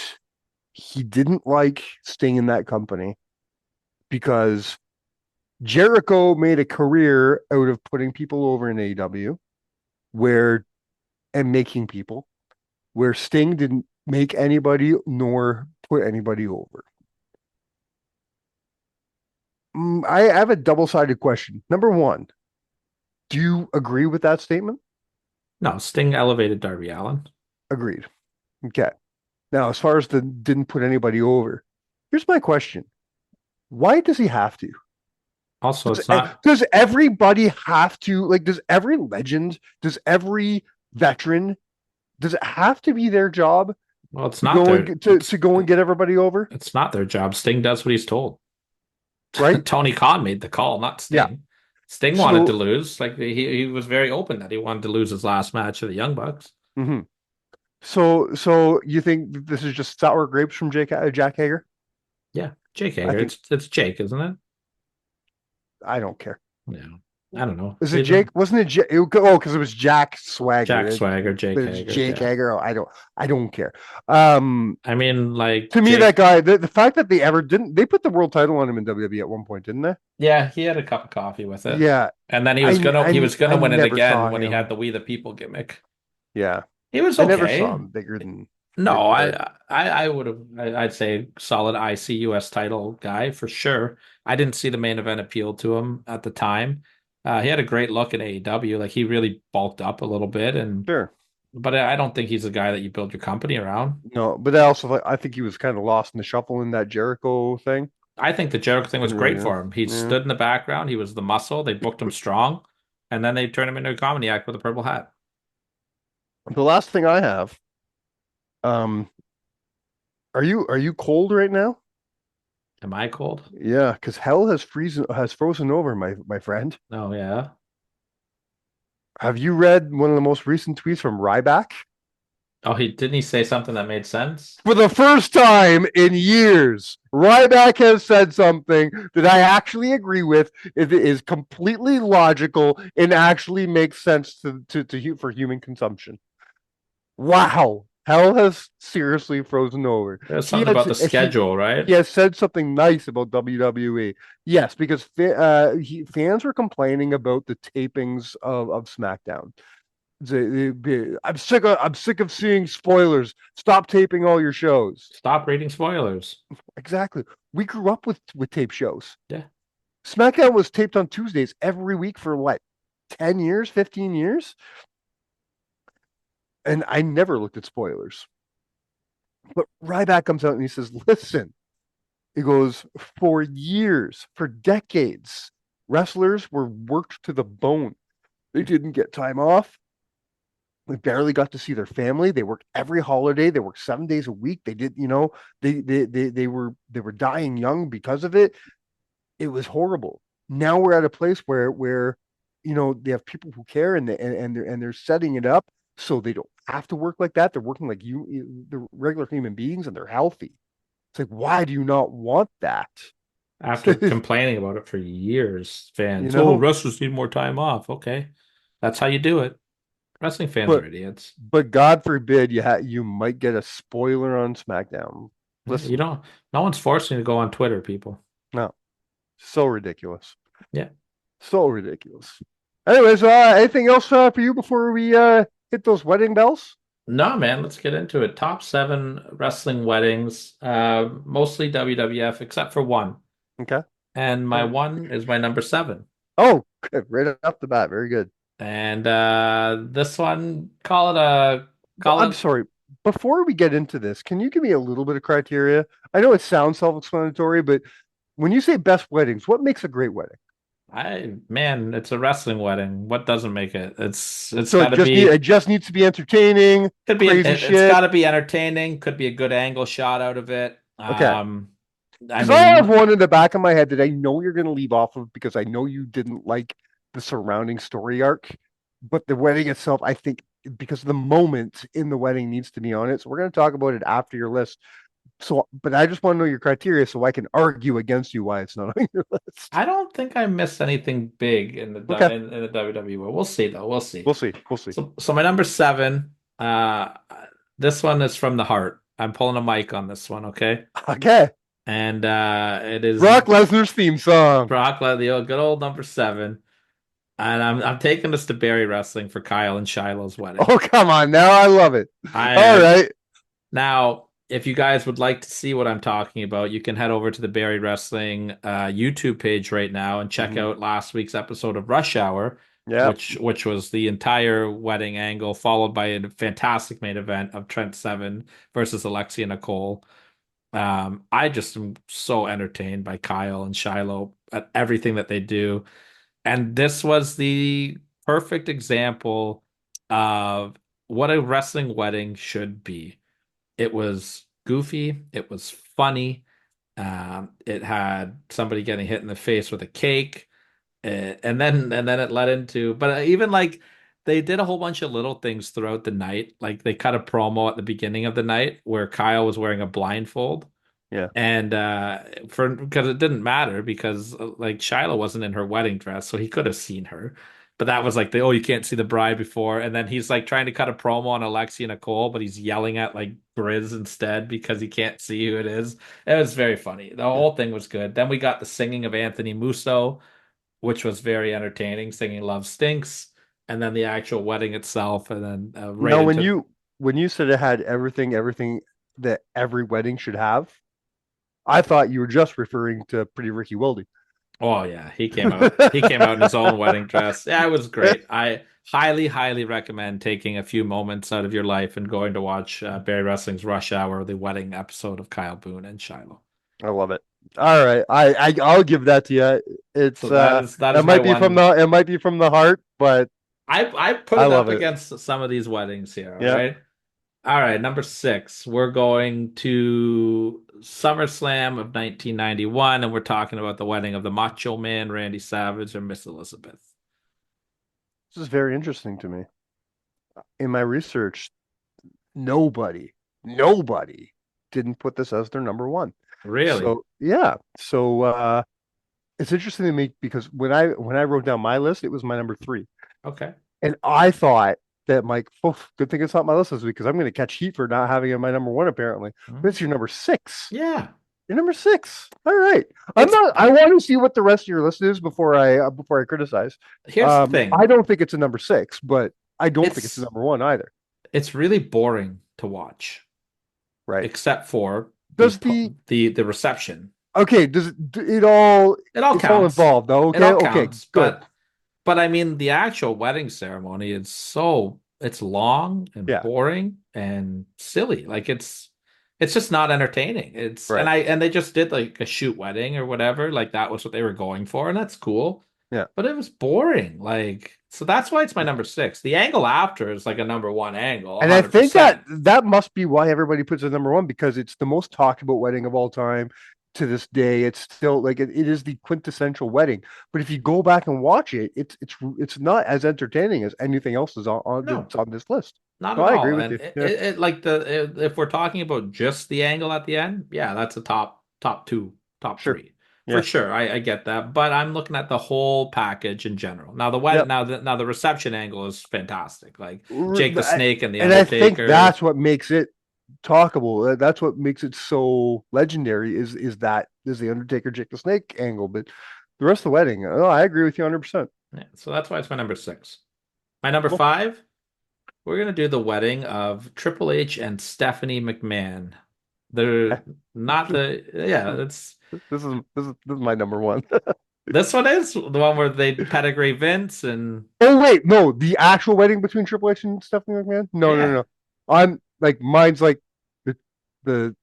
he didn't like staying in that company because Jericho made a career out of putting people over in AEW where and making people where Sting didn't make anybody nor put anybody over. I have a double-sided question. Number one, do you agree with that statement?
No, Sting elevated Darby Allin.
Agreed. Okay. Now, as far as the didn't put anybody over, here's my question. Why does he have to?
Also, it's not,
Does everybody have to, like, does every legend, does every veteran, does it have to be their job
well, it's
to
not
go
their,
and to go and get everybody over?
it's not their job. Sting does what he's told.
Right?
Tony Khan made the call, not
Yeah.
Sting. Sting wanted to
So,
lose. Like he was very open that he wanted to lose his last match to the Young Bucks.
mhm. So you think this is just sour grapes from Jack Hager?
Yeah, Jake
I
Hager.
think
It's Jake, isn't it?
I don't care.
Yeah, I don't know.
Is it Jake? Wasn't it Jake? Oh, because it was Jack
Jack
Swagger.
Swagger, Jake
But it's
Hager.
Jake
Yeah.
Hager. Oh, I don't care. Um,
I mean, like
to me,
Jake.
that guy, the fact that they ever didn't, they put the world title on him in WWE at one point, didn't they?
Yeah, he had a cup of coffee with it,
Yeah,
and then he was
I
gonna win it
never
again
saw
when he
him.
had the We the People gimmick.
Yeah,
He was
I never saw
okay.
him bigger than.
No,
right there.
I would have. I'd say solid IC US title guy for sure. I didn't see the main event appeal to him at the time. He had a great look at AEW. Like he really bulked up a little bit, and
Sure.
but I don't think he's a guy that you build your company around.
No, but I also I think he was kind of lost in the shuffle in that Jericho thing.
I think the Jericho thing was
Didn't really
great
know.
for him. He
Yeah.
stood in the background. He was the muscle. They booked him strong, and then they turned him into a comedy act with a purple hat.
The last thing I have, um, are you cold right now?
Am I cold?
Yeah, because hell has frozen over, my friend.
Oh yeah.
Have you read one of the most recent tweets from Ryback?
Oh, he didn't he say something that made sense?
For the first time in years, Ryback has said something that I actually agree with. It is completely logical and actually makes sense for human consumption. Wow, hell has seriously frozen over.
There's
He
something
had
about the
he
schedule,
he
right?
has said something nice about WWE. Yes, because fans were complaining about the tapings of SmackDown. I'm sick of seeing spoilers. Stop taping all your shows.
Stop reading spoilers.
Exactly. We grew up with tape shows.
Yeah.
SmackDown was taped on Tuesdays every week for what, 10 years, 15 years? And I never looked at spoilers. But Ryback comes out and he says, listen, he goes, for years, for decades, wrestlers were worked to the bone. They didn't get time off. They barely got to see their family. They worked every holiday. They worked 7 days a week. They did, they were dying young because of it. It was horrible. Now we're at a place where they have people who care and they're setting it up so they don't have to work like that. They're working like the regular human beings and they're healthy. It's like, why do you not want that?
After complaining about it for years,
you
fans, oh,
know,
wrestlers need more time off. Okay. That's how you do it. Wrestling fans
but
are idiots.
but God forbid you might get a spoiler on SmackDown.
Yeah, you
Listen,
don't, no one's forcing you to go on Twitter, people.
no, so ridiculous,
Yeah.
so ridiculous. Anyways, anything else for you before we hit those wedding bells?
No, man, let's get into it. Top seven wrestling weddings, mostly WWF, except for one.
Okay.
And my
All right.
one is my number seven.
Oh, good. Right off the bat, very good.
And this one, call
I'm
it.
sorry. Before we get into this, can you give me a little bit of criteria? I know it sounds self-explanatory, but when you say best weddings, what makes a great wedding?
Man, it's a wrestling wedding. What doesn't make it? It's
So
got
it
to
just need
be
it just needs to be entertaining,
could be
crazy
it's
shit.
got to be entertaining. Could be a good angle shot out of it.
Okay.
I
Because I have
mean,
one in the back of my head that I know you're going to leave off of because I know you didn't like the surrounding story arc, but the wedding itself, I think, because the moment in the wedding needs to be on it. So we're going to talk about it after your list. So, but I just want to know your criteria so I can argue against you why it's not on your list.
I don't think I missed anything big in
Okay,
in the WWE. We'll see though. We'll see.
we'll see. We'll see.
So my number seven. This one is from the heart. I'm pulling a mic on this one, okay?
Okay,
And it is
Brock Lesnar's theme song.
Brock Lesnar, the good old number seven. And I'm taking this to Barry Wrestling for Kyle and Shiloh's wedding.
Oh, come on now. I love it. All
I
right.
Now, if you guys would like to see what I'm talking about, you can head over to the Barry Wrestling YouTube page right now and check out last week's episode of Rush Hour,
Yeah.
which was the entire wedding angle, followed by a fantastic main event of Trent Seven versus Alexia Nicole. I just am so entertained by Kyle and Shiloh at everything that they do. And this was the perfect example of what a wrestling wedding should be. It was goofy. It was funny. It had somebody getting hit in the face with a cake, and then it led into. But even like they did a whole bunch of little things throughout the night. Like they cut a promo at the beginning of the night where Kyle was wearing a blindfold,
Yeah.
and for because it didn't matter because like Shiloh wasn't in her wedding dress, so he could have seen her. But that was like the you can't see the bride before, and then he's like trying to cut a promo on Alexia Nicole, but he's yelling at like Grizz instead because he can't see who it is. It was very funny. The
Yeah.
whole thing was good. Then we got the singing of Anthony Musso, which was very entertaining, singing "Love Stinks," and then the actual wedding itself, and then right
Now, when
into
you when you said it had everything that every wedding should have, I thought you were just referring to Pretty Ricky Wilde.
Oh yeah, he came out. He came out in his own wedding dress. Yeah, it was great. I highly, highly recommend taking a few moments out of your life and going to watch Barry Wrestling's Rush Hour, the wedding episode of Kyle Boone and Shiloh.
I love it. All right, I'll give that to you. It's
So that
it
is my
might be from
one.
the heart, but
I put
I
it
love
up
it.
against some of these weddings here. All
Yeah.
right. All right, number six. We're going to SummerSlam of 1991, and we're talking about the wedding of the Macho Man, Randy Savage, and Miss Elizabeth.
This is very interesting to me. In my research, nobody didn't put this as their number one.
Really?
So yeah. So it's interesting to me because when I wrote down my list, it was my number three.
Okay.
And I thought that Mike, oh, good thing it's not my list this week because I'm going to catch heat for not having it in my number one apparently. But it's your number six.
Yeah.
You're number six. All right. I'm
It's
not. I want to see what the rest of your list is before I criticize.
Here's the thing.
I don't think it's a number six, but I don't think it's a
It's
number one either.
it's really boring to watch,
Right?
except for
Does the
the reception.
okay? Does it all?
It all
It's all
counts.
involved though.
It
Okay.
all
Okay.
counts,
Good.
but I mean the actual wedding ceremony is so it's long and
Yeah.
boring and silly. Like it's just not entertaining. It's
Right.
and they just did like a shoot wedding or whatever. Like that was what they were going for, and that's cool.
Yeah.
But it was boring. Like so that's why it's my number six. The angle after is like a number one angle,
And I think
100%.
that must be why everybody puts it number one because it's the most talked about wedding of all time to this day. It's still like it is the quintessential wedding. But if you go back and watch it, it's not as entertaining as anything else is
No.
on this list.
Not
So
at
I agree
all.
with
And
you. Yeah.
like if we're talking about just the angle at the end, yeah, that's a top two, top
Sure.
three for
Yeah.
sure. I get that, but I'm looking at the whole package in general. Now the wedding,
Yep.
now the reception angle is fantastic. Like Jake the
I-
Snake and the
And I think
Undertaker.
that's what makes it talkable. That's what makes it so legendary is the Undertaker Jake the Snake angle. But the rest of the wedding, oh, I agree with you 100%.
Yeah, so that's why it's my number six. My number
Cool.
five, we're gonna do the wedding of Triple H and Stephanie McMahon. They're not the yeah, it's
This is my number one.
this one is the one where they pedigree Vince and
Oh wait, no, the actual wedding between Triple H and Stephanie McMahon? No, no,
yeah.
no. I'm like mine's like the the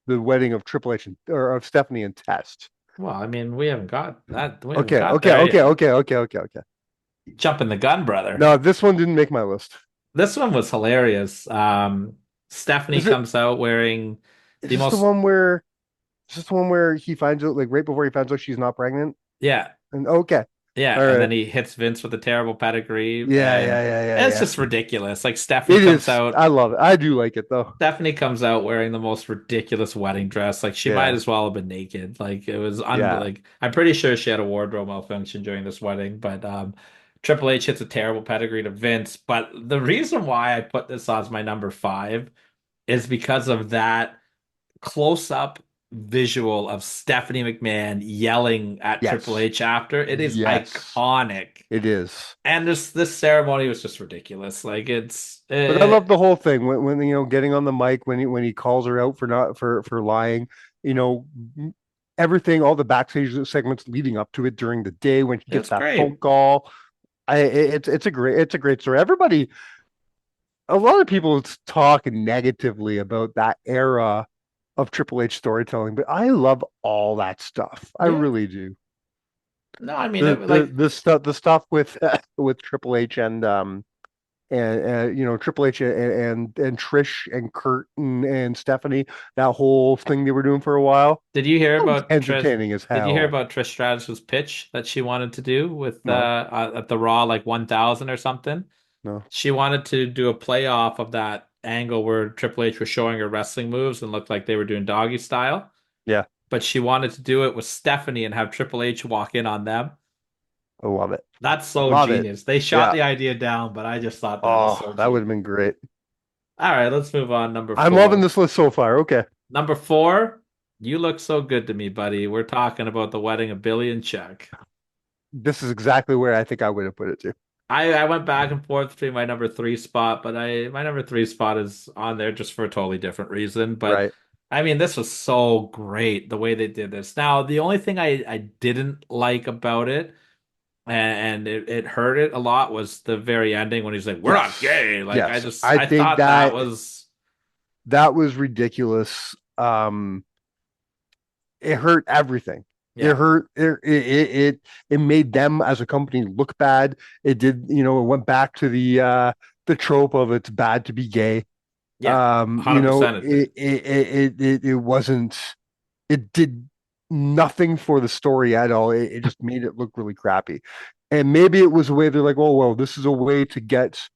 the wedding of Triple H or of Stephanie and Test.
Well, I mean, we haven't got that. We haven't
Okay,
got
okay,
there
okay,
yet.
okay, okay, okay, okay.
Jumping the gun, brother.
No, this one didn't make my list.
This one was hilarious. Stephanie
Is it
comes out wearing
is
the
this the
most,
one where is this the one where he finds out like right before he finds out she's not pregnant?
yeah,
And okay.
yeah,
All
and
right.
then he hits Vince with a terrible pedigree,
Yeah,
and
yeah, yeah, yeah,
it's
yeah.
just ridiculous. Like Stephanie
It
comes
is.
out,
I love it. I do like it though.
Stephanie comes out wearing the most ridiculous wedding dress. Like she might
Yeah.
as well have been naked. Like it was
Yeah.
like I'm pretty sure she had a wardrobe malfunction during this wedding, but Triple H hits a terrible pedigree to Vince. But the reason why I put this as my number five is because of that close up visual of Stephanie McMahon yelling at
Yes.
Triple H after. It is
Yes.
iconic.
It is.
And this ceremony was just ridiculous. Like it's
But I love the whole thing when getting on the mic when he calls her out for not for lying, you know, everything, all the backstage segments leading up to it during the day when he gets
it's
that
great.
phone call. It's a great story. Everybody, a lot of people talk negatively about that era of Triple H storytelling, but I love all that stuff. I
Yeah.
really do.
No, I mean
The stuff with with Triple H and Triple H and Trish and Kurt and Stephanie, that whole thing they were doing for a while.
did you hear
That was
about
entertaining as
Did you hear
hell.
about Trish Stratus's pitch that she wanted to do with
No,
at the Raw like 1000 or something?
no.
She wanted to do a playoff of that angle where Triple H was showing her wrestling moves and looked like they were doing doggy style.
Yeah,
But she wanted to do it with Stephanie and have Triple H walk in on them.
I love it.
That's so
Love it.
genius. They shot
Yeah.
the idea down, but I just thought that was so
Oh, that would have
genius.
been great.
All right, let's move on. Number
I'm
four.
loving this list so far. Okay.
Number four, you look so good to me, buddy. We're talking about the wedding of Billy and Chuck.
This is exactly where I think I would have put it to.
I went back and forth between my number three spot, but I my number three spot is on there just for a totally different reason. But
Right.
I mean, this was so great the way they did this. Now, the only thing I didn't like about it, and it hurt it a lot, was the very ending when he's like, "We're not
Yes.
gay." Like
Yes. I
I
think
thought that
that
was
that was ridiculous. It hurt everything. It
yeah,
hurt it made them as a company look bad. It did, it went back to the trope of it's bad to be gay.
yeah, 100% it did.
It wasn't, it did nothing for the story at all. It just made it look really crappy. And maybe it was a way they're like, oh well, this is a way to get,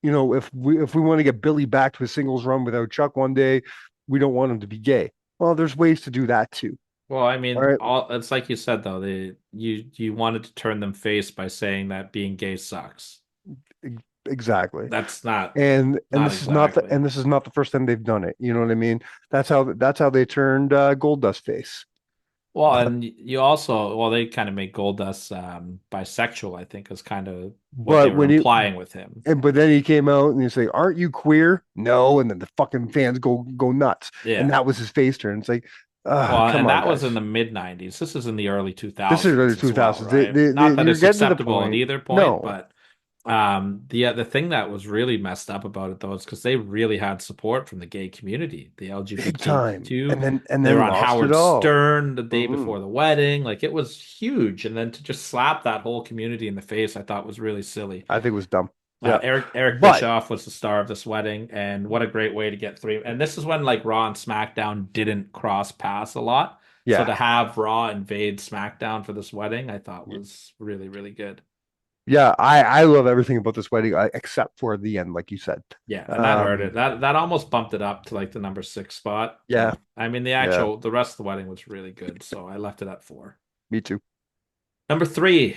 if we want to get Billy back to a singles run without Chuck one day, we don't want him to be gay. Well, there's ways to do that too.
Well, I
All
mean,
right.
all it's like you said though, you wanted to turn them face by saying that being gay sucks.
Exactly.
That's not
And
not
this is not the
exactly.
and this is not the first time they've done it. You know what I mean? That's how they turned Gold Dust face.
Well,
But
and you also, well, they kind of make Goldust bisexual, I think, is kind of what they
but
were
when he
implying with him.
but then he came out and he say, "Aren't you queer?" No, and then the fucking fans go nuts. And
Yeah.
that was his face turn. It's like,
Well,
come
and
on,
that was in
guys.
the mid 90s. This is in the early
This is early
2000s as well,
2000s. They,
right?
they,
Not
they,
that
you're
it's
getting to the
acceptable in
point.
either point,
No,
but the thing that was really messed up about it though is because they really had support from the gay community, the
big time.
LGBTQ.
And
They were
then
on
lost it
Howard
all.
Stern the day
Hmm.
before the wedding. Like it was huge. And then to just slap that whole community in the face, I thought was really silly.
I think it was dumb. Yeah.
Eric
But
Bischoff was the star of this wedding, and what a great way to get three. And this is when like Raw and SmackDown didn't cross paths a lot. So
yeah.
to have Raw invade SmackDown for this wedding, I thought was really, really good.
Yeah, I love everything about this wedding except for the end, like you said.
Yeah, and that hurt it.
Um,
That almost bumped it up to like the number six spot.
yeah,
But I mean,
yeah,
the rest of the wedding was really good, so I left it at four.
me too.
Number three,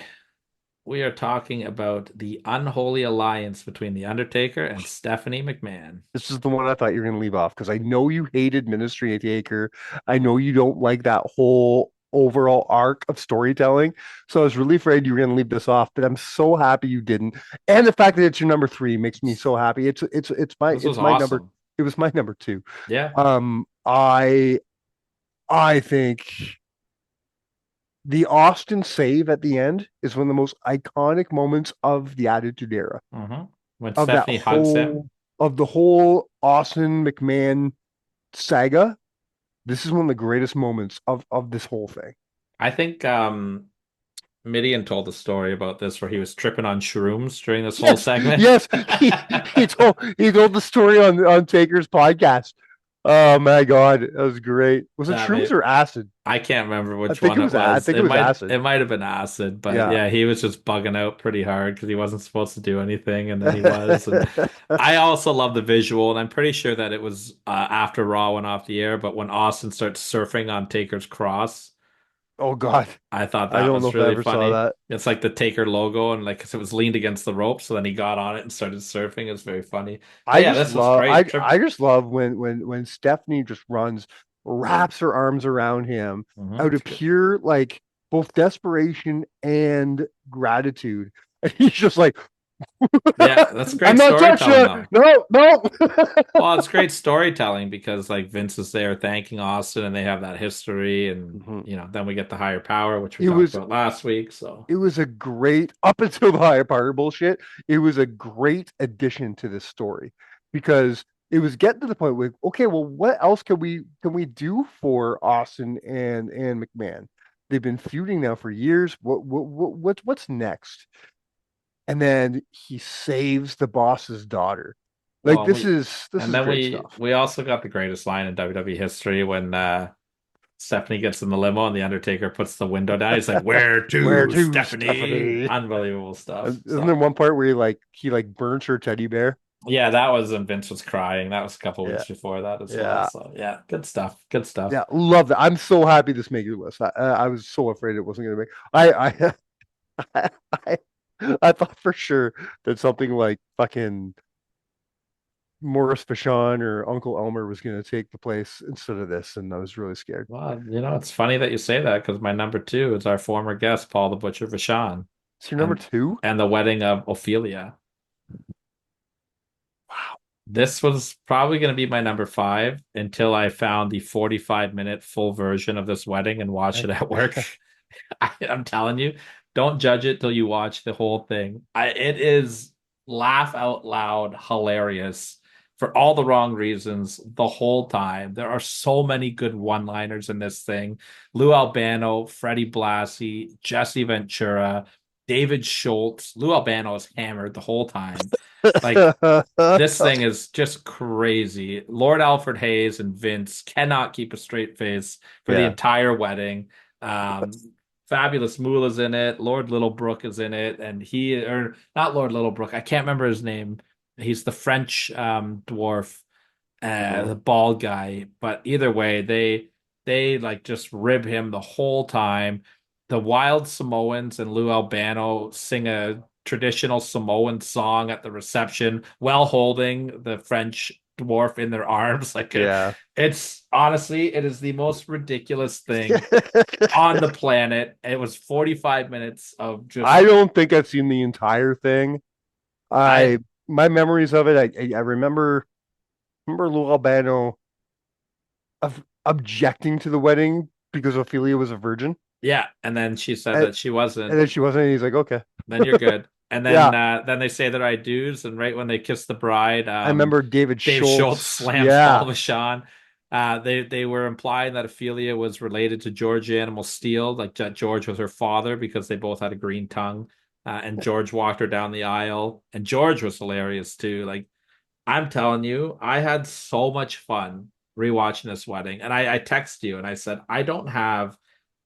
we are talking about the unholy alliance between The Undertaker and Stephanie McMahon.
This is the one I thought you were going to leave off because I know you hated Ministry Taker. I know you don't like that whole overall arc of storytelling. So I was really afraid you were going to leave this off, but I'm so happy you didn't. And the fact that it's your number three makes me so happy.
This was
It's my number.
awesome.
It was my number two.
Yeah.
Um, I I think the Austin save at the end is one of the most iconic moments of the Attitude Era.
When
Of that
Stephanie hugs him.
whole of the whole Austin McMahon saga. This is one of the greatest moments of this whole thing.
I think Midian told a story about this where he was tripping on shrooms during this whole
Yes,
segment.
yes. He told the story on Taker's podcast. Oh my God, that was great. Was it
That
shrooms
made
or acid?
I can't remember
I
which
think
one
it
it
was I
was.
think it was acid.
It might have been acid, but
Yeah.
yeah, he was just bugging out pretty hard because he wasn't supposed to do anything, and then he was. And I also love the visual, and I'm pretty sure that it was after Raw went off the air, but when Austin starts surfing on Taker's cross,
Oh God,
I thought
I
that
don't know
was
if I
really
ever saw
funny.
that.
It's like the Taker logo, and like 'cause it was leaned against the rope, so then he got on it and started surfing. It's very funny. But
I
yeah,
just
this was
love
great.
I just love when Stephanie just runs, wraps her arms around him out
It's
of
good.
pure like both desperation and gratitude. And he's just like,
Yeah, that's
I'm
great
not touching
storytelling
it.
though.
No, no.
Well, it's great storytelling because like Vince is there thanking Austin and they have that history and
Mhm.
then we get the higher power, which we
It
talked
was
about last week. So
it was a great up until the higher power bullshit. It was a great addition to this story because it was getting to the point where okay, well, what else can we do for Austin and McMahon? They've been feuding now for years. What's next? And then he saves the boss's daughter. Like
well
this
we
is this
and
is
then
great stuff.
we also got the greatest line in WWE history when Stephanie gets in the limo and the Undertaker puts the window down. He's like, "Where
Where
to,
to,
Stephanie?"
Stephanie?
Unbelievable stuff.
Isn't there
So
one part where he burns her teddy bear?
yeah, that was when Vince was crying. That was a couple
Yeah,
weeks before that as well.
yeah.
So yeah, good stuff. Good stuff.
Yeah, love that. I'm so happy this made your list. I was so afraid it wasn't going to make. I I I thought for sure that something like fucking Morris Vachon or Uncle Elmer was going to take the place instead of this, and I was really scared.
Well, it's funny that you say that because my number two is our former guest, Paul the Butcher Vachon.
It's your number two?
and the wedding of Ophelia.
Wow.
This was probably going to be my number five until I found the 45-minute full version of this wedding and watched it at work. I'm telling you, don't judge it till you watch the whole thing. It is laugh out loud hilarious for all the wrong reasons the whole time. There are so many good one-liners in this thing. Lou Albano, Freddie Blassie, Jesse Ventura, David Schultz. Lou Albano is hammered the whole time. Like this thing is just crazy. Lord Alfred Hayes and Vince cannot keep a straight face for the
Yeah.
entire wedding. Um, Fabulous Moolah's in it. Lord Littlebrook is in it, and or not Lord Littlebrook. I can't remember his name. He's the French dwarf, the bald guy. But either way, they like just rib him the whole time. The Wild Samoans and Lou Albano sing a traditional Samoan song at the reception while holding the French dwarf in their arms.
Yeah.
It's honestly, it is the most ridiculous thing on the planet. It was 45 minutes of just.
I don't think I've seen the entire thing.
I
My memories of it, I remember Lou Albano objecting to the wedding because Ophelia was a virgin.
Yeah, and then she said
And,
that she wasn't.
and then she wasn't, and he's like, okay.
Then you're good. And
Yeah.
then they say that I do's, and right when they kiss the bride,
I remember David
Dave Schultz
Schultz.
slams
Yeah.
Paul Vachon. They were implying that Ophelia was related to George Animal Steel, like that George was her father because they both had a green tongue. And George walked her down the aisle, and George was hilarious too. Like I'm telling you, I had so much fun rewatching this wedding. And I texted you and I said, I don't have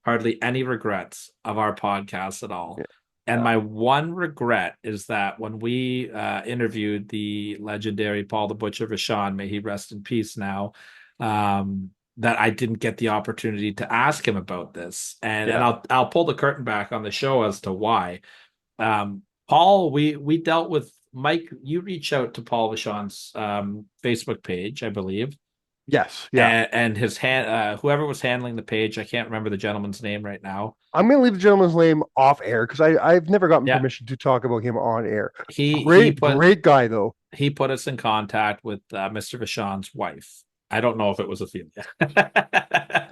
hardly any regrets of our podcast at all. And my one regret is that when we interviewed the legendary Paul the Butcher Vachon, may he rest in peace now, that I didn't get the opportunity to ask him about this. And I'll pull the curtain back on the show as to why. Paul, we dealt with Mike. You reach out to Paul Vachon's Facebook page, I believe.
Yes. Yeah.
And his whoever was handling the page, I can't remember the gentleman's name right now.
I'm going to leave the gentleman's name off air because I've never gotten
Yeah.
permission to talk about him on air.
He
Great guy though.
He put us in contact with Mr. Vachon's wife. I don't know if it was Ophelia.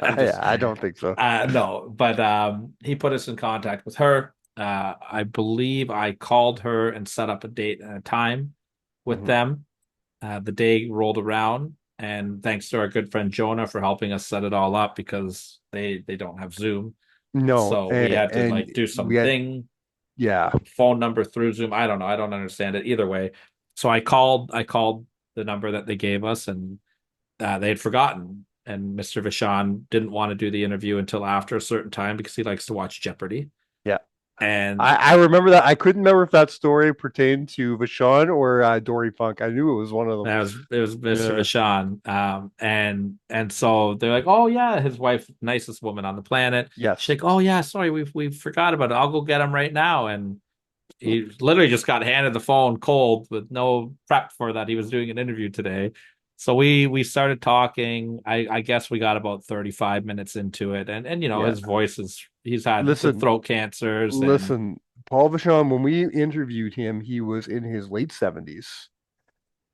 I don't think so.
No, but he put us in contact with her. I believe I called her and set up a date and a time with them. The day rolled around, and thanks to our good friend Jonah for helping us set it all up because they don't have Zoom.
No,
So we had to like do something.
Yeah.
Phone number through Zoom. I don't know. I don't understand it either way. So I called the number that they gave us, and they had forgotten. And Mr. Vachon didn't want to do the interview until after a certain time because he likes to watch Jeopardy.
Yeah.
And
I remember that. I couldn't remember if that story pertained to Vachon or Dory Funk. I knew it was one of them.
it was Mr. Vachon. And so they're like, oh yeah, his wife, nicest woman on the planet.
Yes.
She's like, oh yeah, sorry, we forgot about it. I'll go get him right now. And he literally just got handed the phone cold with no prep for that. He was doing an interview today. So we started talking. I guess we got about 35 minutes into it. And you know, his voice he's had throat cancers.
Listen, Paul Vachon, when we interviewed him, he was in his late 70s.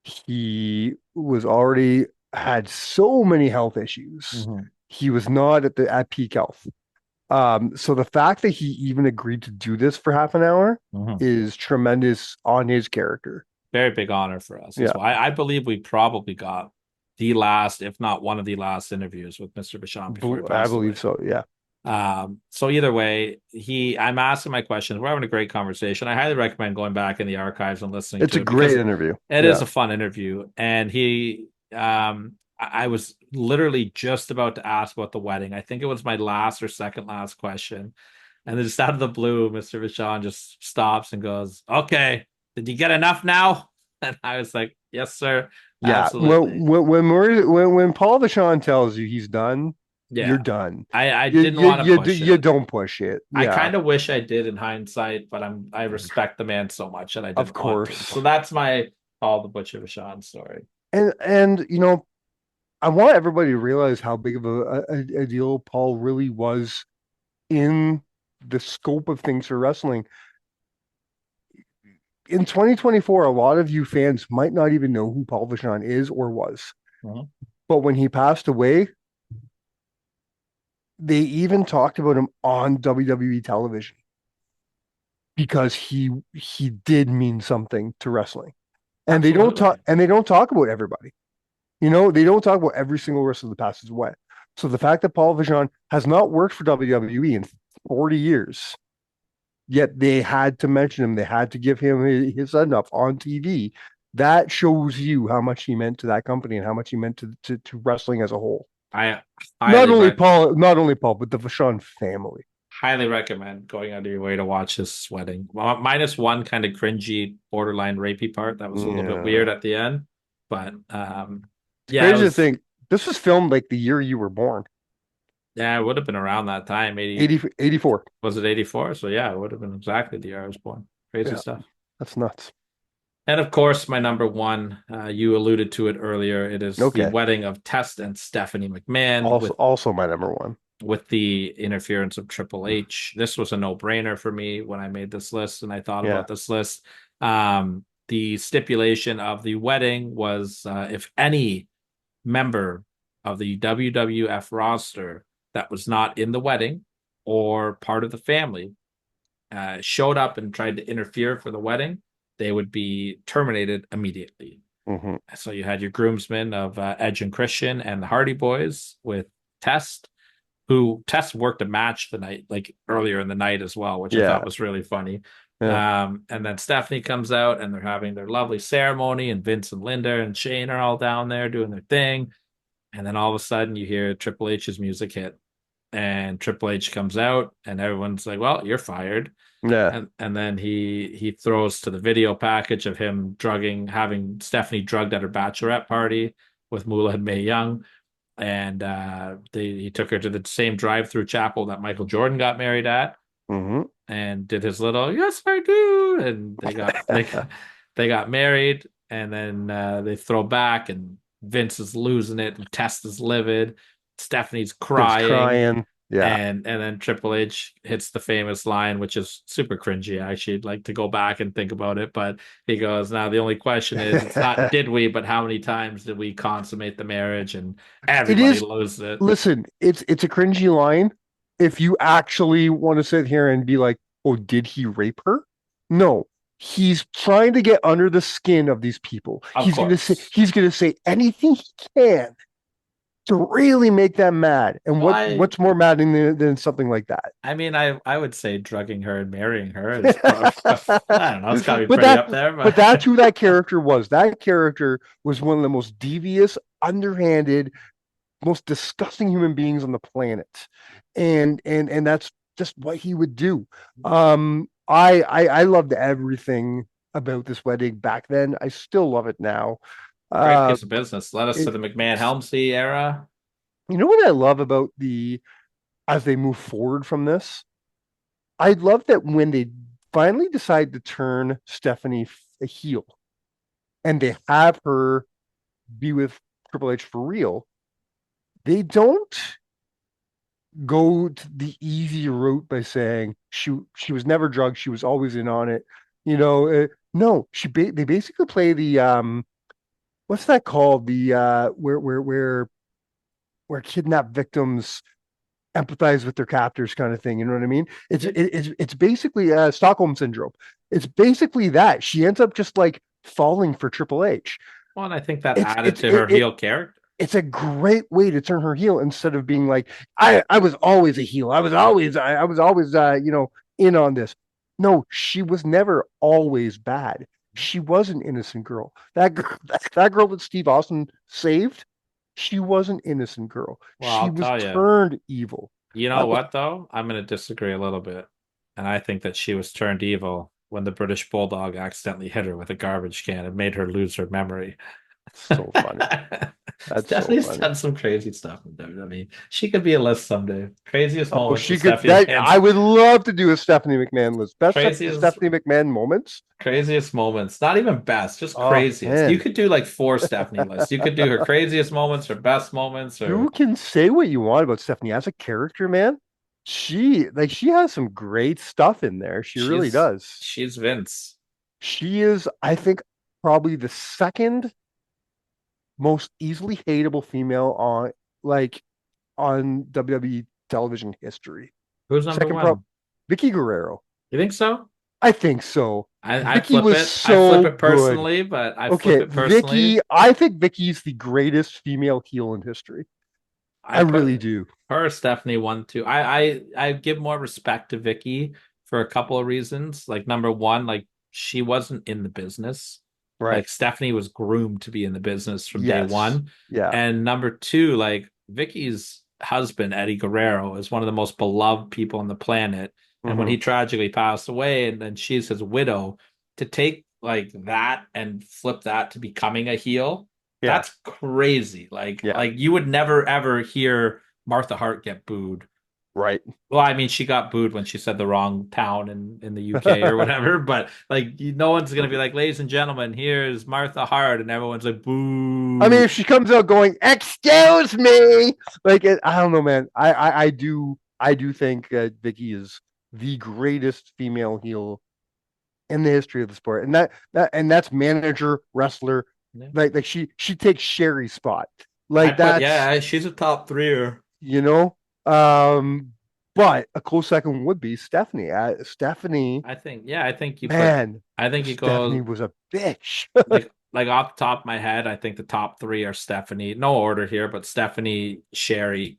He was already had so many health issues. He was not at peak health. So the fact that he even agreed to do this for half an hour is tremendous on his character.
Very big honor for us. Yeah. So I believe we probably got the last, if not one of the last interviews with Mr. Vachon before he passed away.
So, yeah.
So either way, I'm asking my questions. We're having a great conversation. I highly recommend going back in the archives and listening to it.
It's a great interview.
It is a fun interview. And I was literally just about to ask about the wedding. I think it was my last or second last question. And then just out of the blue, Mr. Vachon just stops and goes, okay, did you get enough now? And I was like, yes, sir.
Yeah.
Absolutely.
When Paul Vachon tells you he's done, you're done.
I didn't want to push it.
You don't push it. Yeah.
I kind of wish I did in hindsight, but I respect the man so much that I didn't.
Of course.
So that's my Paul the Butcher Vachon story.
And you know, I want everybody to realize how big of a deal Paul really was in the scope of things for wrestling. in 2024, a lot of you fans might not even know who Paul Vachon is or was.
Mhm.
But when he passed away, they even talked about him on WWE television because he did mean something to wrestling. And
Absolutely.
they don't talk about everybody. You know, they don't talk about every single wrestler that passes away. So the fact that Paul Vachon has not worked for WWE in 40 years, yet they had to mention him, they had to give him his enough on TV. That shows you how much he meant to that company and how much he meant to wrestling as a whole.
I highly
Not only Paul, but the Vachon family.
highly recommend going out of your way to watch this wedding. Minus one kind of cringy, borderline rapey part that was a little bit weird
Yeah.
at the end, but
It's
yeah, it
crazy to
was.
think this was filmed like the year you were born.
Yeah, it would have been around that time. 80
84.
was it 84? So yeah, it would have been exactly the year I was born. Crazy
Yeah,
stuff.
that's nuts.
And of course, my number one, you alluded to it earlier. It is the
Okay.
wedding of Test and Stephanie McMahon
Also my number one.
with the interference of Triple H. This was a no-brainer for me when I made this list and I thought
Yeah.
about this list. The stipulation of the wedding was if any member of the WWF roster that was not in the wedding or part of the family showed up and tried to interfere for the wedding, they would be terminated immediately.
Mm-hmm.
So you had your groomsmen of Edge and Christian and the Hardy Boys with Test, who Test worked a match the night, like earlier in the night as well, which I thought
Yeah.
was really funny.
Yeah.
And then Stephanie comes out and they're having their lovely ceremony, and Vince and Linda and Shane are all down there doing their thing. And then all of a sudden you hear Triple H's music hit, and Triple H comes out, and everyone's like, "Well, you're fired."
Yeah.
And then he throws to the video package of him having Stephanie drugged at her bachelorette party with Moolah and Mae Young, and he took her to the same drive-through chapel that Michael Jordan got married at,
Mm-hmm.
and did his little "Yes, I do," and they got married, and then they throw back, and Vince is losing it, and Test is livid, Stephanie's
Just
crying,
crying. Yeah.
and then Triple H hits the famous line, which is super cringy. Actually, I'd like to go back and think about it, but he goes, "Now the only question is, it's not did we, but how many times did we consummate the marriage?" And
It
everybody
is.
loses it.
Listen, it's a cringy line. If you actually want to sit here and be like, "Oh, did he rape her?" No, he's trying to get under the skin of these people.
Of course.
He's gonna say anything he can to really make them mad. And
Why?
what's more maddening than something like that?
I mean, I would say drugging her and marrying her is probably, I don't know, it's got to be
but
pretty
that
up there,
but
but
that's who that character was. That character was one of the most devious, underhanded, most disgusting human beings on the planet. And that's just what he would do. I loved everything about this wedding back then. I still love it now.
great
Uh
piece of business. Led us to
it,
the McMahon Helmsley era.
you know what I love about the as they move forward from this? I love that when they finally decide to turn Stephanie a heel and they have her be with Triple H for real, they don't go to the easy route by saying she was never drugged, she was always in on it. You know, no, they basically play the what's that called? The where kidnapped victims empathize with their captors kind of thing. You know what I mean? It's basically Stockholm syndrome. It's basically that she ends up just like falling for Triple H.
Well, and I think that
It's
added
it's
to her
it,
heel character.
it's a great way to turn her heel instead of being like I was always a heel. I was always in on this. No, she was never always bad. She was an innocent girl. That girl that Steve Austin saved, she was an innocent girl.
Well,
She
I'll
was
tell you,
turned evil.
you know
Uh,
what though? I'm going to disagree a little bit. And I think that she was turned evil when the British Bulldog accidentally hit her with a garbage can and made her lose her memory.
so funny. That's so
Stephanie's
funny.
done some crazy stuff in WWE. She could be a list someday. Craziest
Oh,
moments of
she could
Stephanie
that
McMahon's
I would love to do a Stephanie McMahon list. Best
craziest
Stephanie McMahon moments.
craziest moments. Not even best, just
Oh
craziest. You
man.
could do like four Stephanie lists. You could do her craziest moments, her best moments,
You
or
can say what you want about Stephanie as a character, man. She has some great stuff in there. She really
she's
does.
she's Vince.
She is, I think, probably the second most easily hateable female like on WWE television history.
Who's number
Second pro
one?
Vicky Guerrero.
You think so?
I think so.
I
Vicky
flip
was
it. I flip
so
it
good.
personally, but I flip
Okay,
it personally.
Vicky, I think Vicky's the greatest female heel in history.
I
I
put
really do.
her, Stephanie, one, two. I give more respect to Vicky for a couple of reasons. Like number one, like she wasn't in the business.
Right.
Like Stephanie was groomed to be in the business from day
Yes.
one.
Yeah.
And number two, like Vicky's husband, Eddie Guerrero, is one of the most beloved people on the planet. And when
Hmm.
he tragically passed away, and then she's his widow, to take like that and flip that to becoming a heel,
Yeah.
that's crazy.
Yeah.
Like you would never ever hear Martha Hart get booed.
Right.
Well, I mean, she got booed when she said the wrong town in the UK or whatever. But like, no one's gonna be like, "Ladies and gentlemen, here's Martha Hart," and everyone's like,
I mean,
"Boo!"
if she comes out going, "Excuse me," like I don't know, man. I do think Vicky is the greatest female heel in the history of the sport, and that's manager wrestler.
Yeah.
Like she takes Sherry's spot.
I
Like
put,
that's
yeah, she's a top threer.
you know. Um, but a close second would be Stephanie. Stephanie,
I think, yeah, I think you put,
man,
I think you
Stephanie
go
was a bitch.
like off the top of my head. I think the top three are Stephanie. No order here, but Stephanie, Sherry,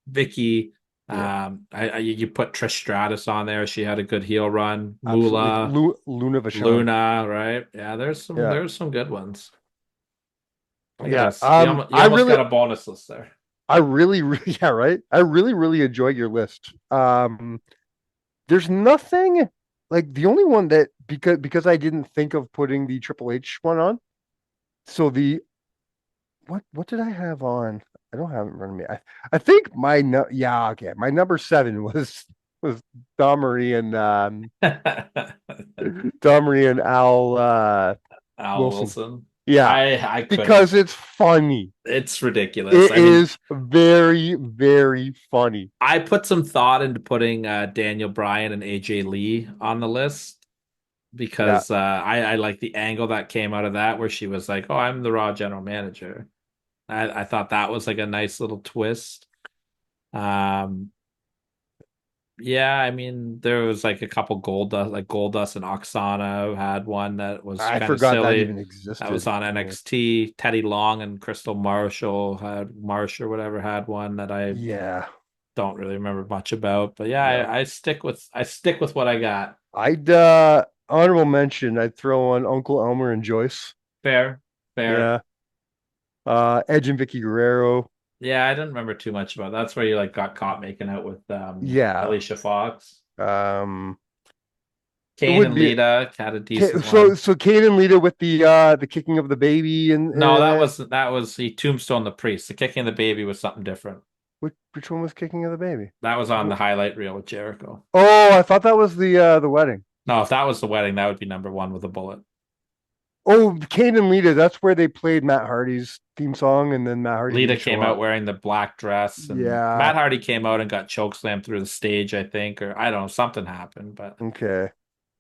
Vicky.
Yeah,
You put Trish Stratus on there. She had a good heel run.
absolutely.
Moolah,
Luna Vachon.
Luna, right? Yeah,
Yeah,
there's some good ones. Look at
yeah.
this. You
I
almost
really,
got a bonus list there.
I really, really, yeah, right. I really, really enjoy your list. There's nothing like the only one that because I didn't think of putting the Triple H one on. So the what did I have on? I don't have it in front of me. I think my no yeah, okay. My number seven was Don Marie and Don Marie and Al
Al
Wilson.
Wilson.
Yeah,
I couldn't.
because it's funny.
It's ridiculous.
It
I mean,
is very, very funny.
I put some thought into putting Daniel Bryan and AJ Lee on the list
Yeah,
because I like the angle that came out of that where she was like, "Oh, I'm the Raw general manager." I thought that was like a nice little twist. Um, yeah, I mean, there was like a couple Goldust and Oksana had one that was
I
kind of
forgot that
silly.
even
That was
existed.
on
Yeah.
NXT. Teddy Long and Crystal Marshall had Marsh or whatever had one that I
Yeah,
don't really remember much about. But yeah,
no.
I stick with what I got.
I'd honorable mention, I'd throw on Uncle Elmer and Joyce.
Fair, fair.
Yeah. Edge and Vicky Guerrero.
Yeah, I didn't remember too much about. That's where you like got caught making out with
Yeah.
Alicia Fox.
Um, it
Kane
would
and
be
Lita had a decent one.
so Kane and Lita with the kicking of the baby and
No, that was the Tombstone the Priest. The kicking of the baby was something different.
which one was kicking of the baby?
That was on the highlight reel with Jericho.
Oh, I thought that was the wedding.
No, if that was the wedding, that would be number one with a bullet.
Oh, Kane and Lita, that's where they played Matt Hardy's theme song and then Matt Hardy
Lita
didn't show
came out
up.
wearing the black dress, and
Yeah.
Matt Hardy came out and got chokeslammed through the stage, I think, or I don't know, something happened. But
Okay.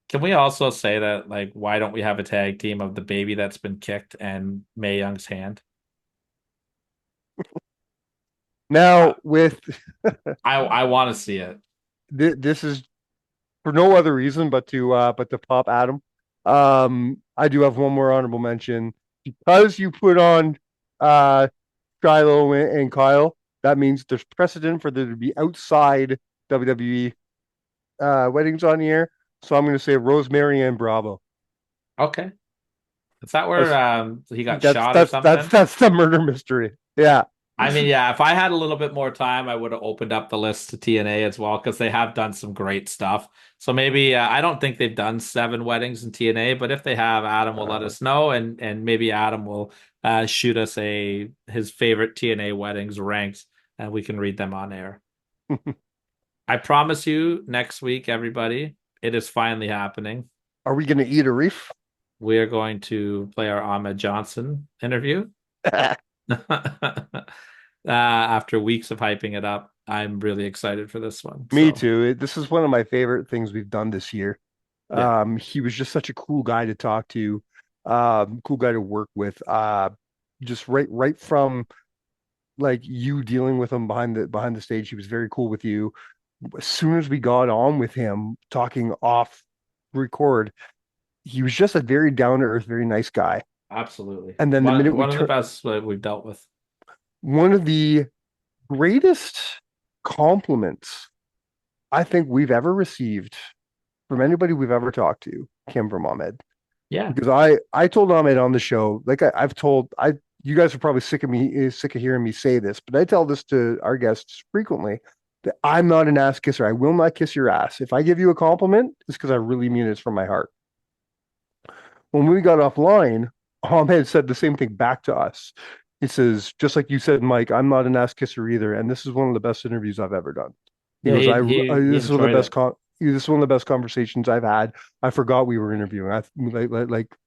can we also say that, like, why don't we have a tag team of the baby that's been kicked and Mae Young's hand?
Now
I
with
I want to see it.
this is for no other reason but to pop Adam. I do have one more honorable mention because you put on Shiloh and Kyle. That means there's precedent for there to be outside WWE weddings on the air. So I'm going to say Rosemary and Bravo.
Okay, is that where
That's
he got
that's
shot or
that's that's
something?
that's the murder mystery. Yeah.
I mean, yeah, if I had a little bit more time, I would have opened up the list to TNA as well because they have done some great stuff. So maybe I don't think they've done 7 weddings in TNA, but if they have, Adam will let
Uh,
us know, and maybe Adam will shoot us his favorite TNA weddings ranked, and we can read them on air. I promise you, next week, everybody, it is finally happening.
are we going to eat a reef?
We are going to play our Ahmed Johnson interview. After weeks of hyping it up, I'm really excited for this one.
Me
So
too. This is one of my favorite things we've done this year.
Yeah,
He was just such a cool guy to talk to, cool guy to work with. Just right from like you dealing with him behind the stage, he was very cool with you. As soon as we got on with him talking off record, he was just a very down to earth, very nice guy.
absolutely.
And then the minute
One
we
one of the
turn,
best we've dealt with.
one of the greatest compliments I think we've ever received from anybody we've ever talked to came from Ahmed.
Yeah.
Because I told Ahmed on the show, like I've told you guys are probably sick of hearing me say this, but I tell this to our guests frequently that I'm not an ass kisser. I will not kiss your ass. If I give you a compliment, it's because I really mean it's from my heart. When we got offline, Ahmed said the same thing back to us. He says, just like you said, Mike, I'm not an ass kisser either, and this is one of the best interviews I've ever done. He
Yeah,
goes,
he
this is one of the
enjoyed
best
it.
this is one of the best conversations I've had. I forgot we were interviewing.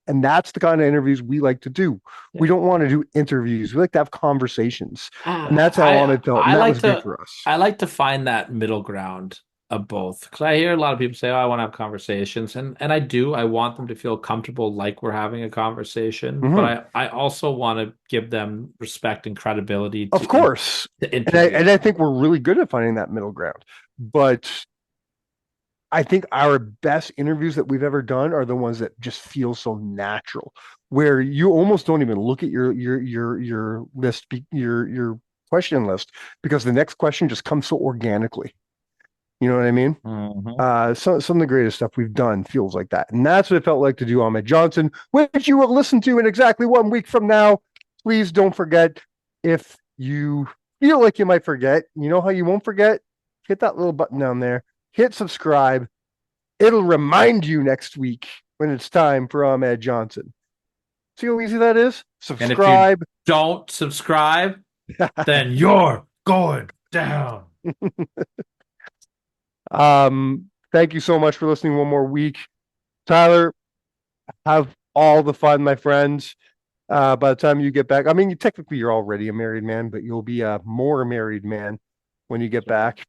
And that's the kind of interviews we like to do. We
Yeah.
don't want to do interviews. We like to have conversations, and that's how Ahmed felt, and
I
that
like
was great
to
for us.
I like to find that middle ground of both because I hear a lot of people say, "Oh, I want to have conversations," and I do. I want them to feel comfortable, like we're having a conversation. But
Mhm.
I also want to give them respect and credibility
Of course,
to interview.
and I think we're really good at finding that middle ground, but I think our best interviews that we've ever done are the ones that just feel so natural, where you almost don't even look at your list, your question list, because the next question just comes so organically. You know what I mean?
Mhm.
Some of the greatest stuff we've done feels like that, and that's what it felt like to do Ahmed Johnson, which you will listen to in exactly 1 week from now. Please don't forget if you feel like you might forget. You know how you won't forget? Hit that little button down there. Hit subscribe. It'll remind you next week when it's time for Ahmed Johnson. See how easy that is?
And if you
Subscribe.
don't subscribe, then you're going down.
Thank you so much for listening one more week. Tyler, have all the fun, my friends. By the time you get back, I mean, technically you're already a married man, but you'll be a more married man when you get back.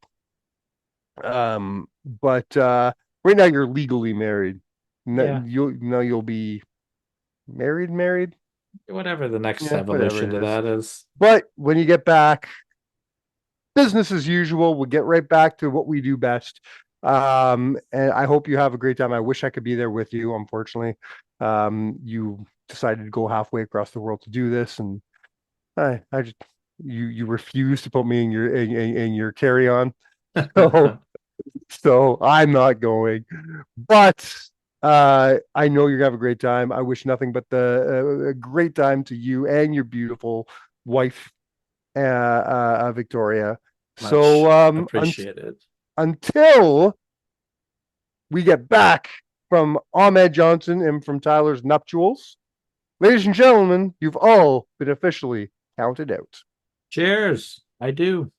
But right now you're legally married.
Yeah,
You'll be married.
whatever the next
Yeah, whatever
evolution
it
to
is.
that is.
But when you get back, business as usual. We'll get right back to what we do best. And I hope you have a great time. I wish I could be there with you. Unfortunately, you decided to go halfway across the world to do this, and I just you refuse to put me in in your carry on. So so I'm not going. But I know you're gonna have a great time. I wish nothing but a great time to you and your beautiful wife, Victoria. So
Much appreciated.
until we get back from Ahmed Johnson and from Tyler's nuptials, ladies and gentlemen, you've all been officially counted out.
Cheers. I do.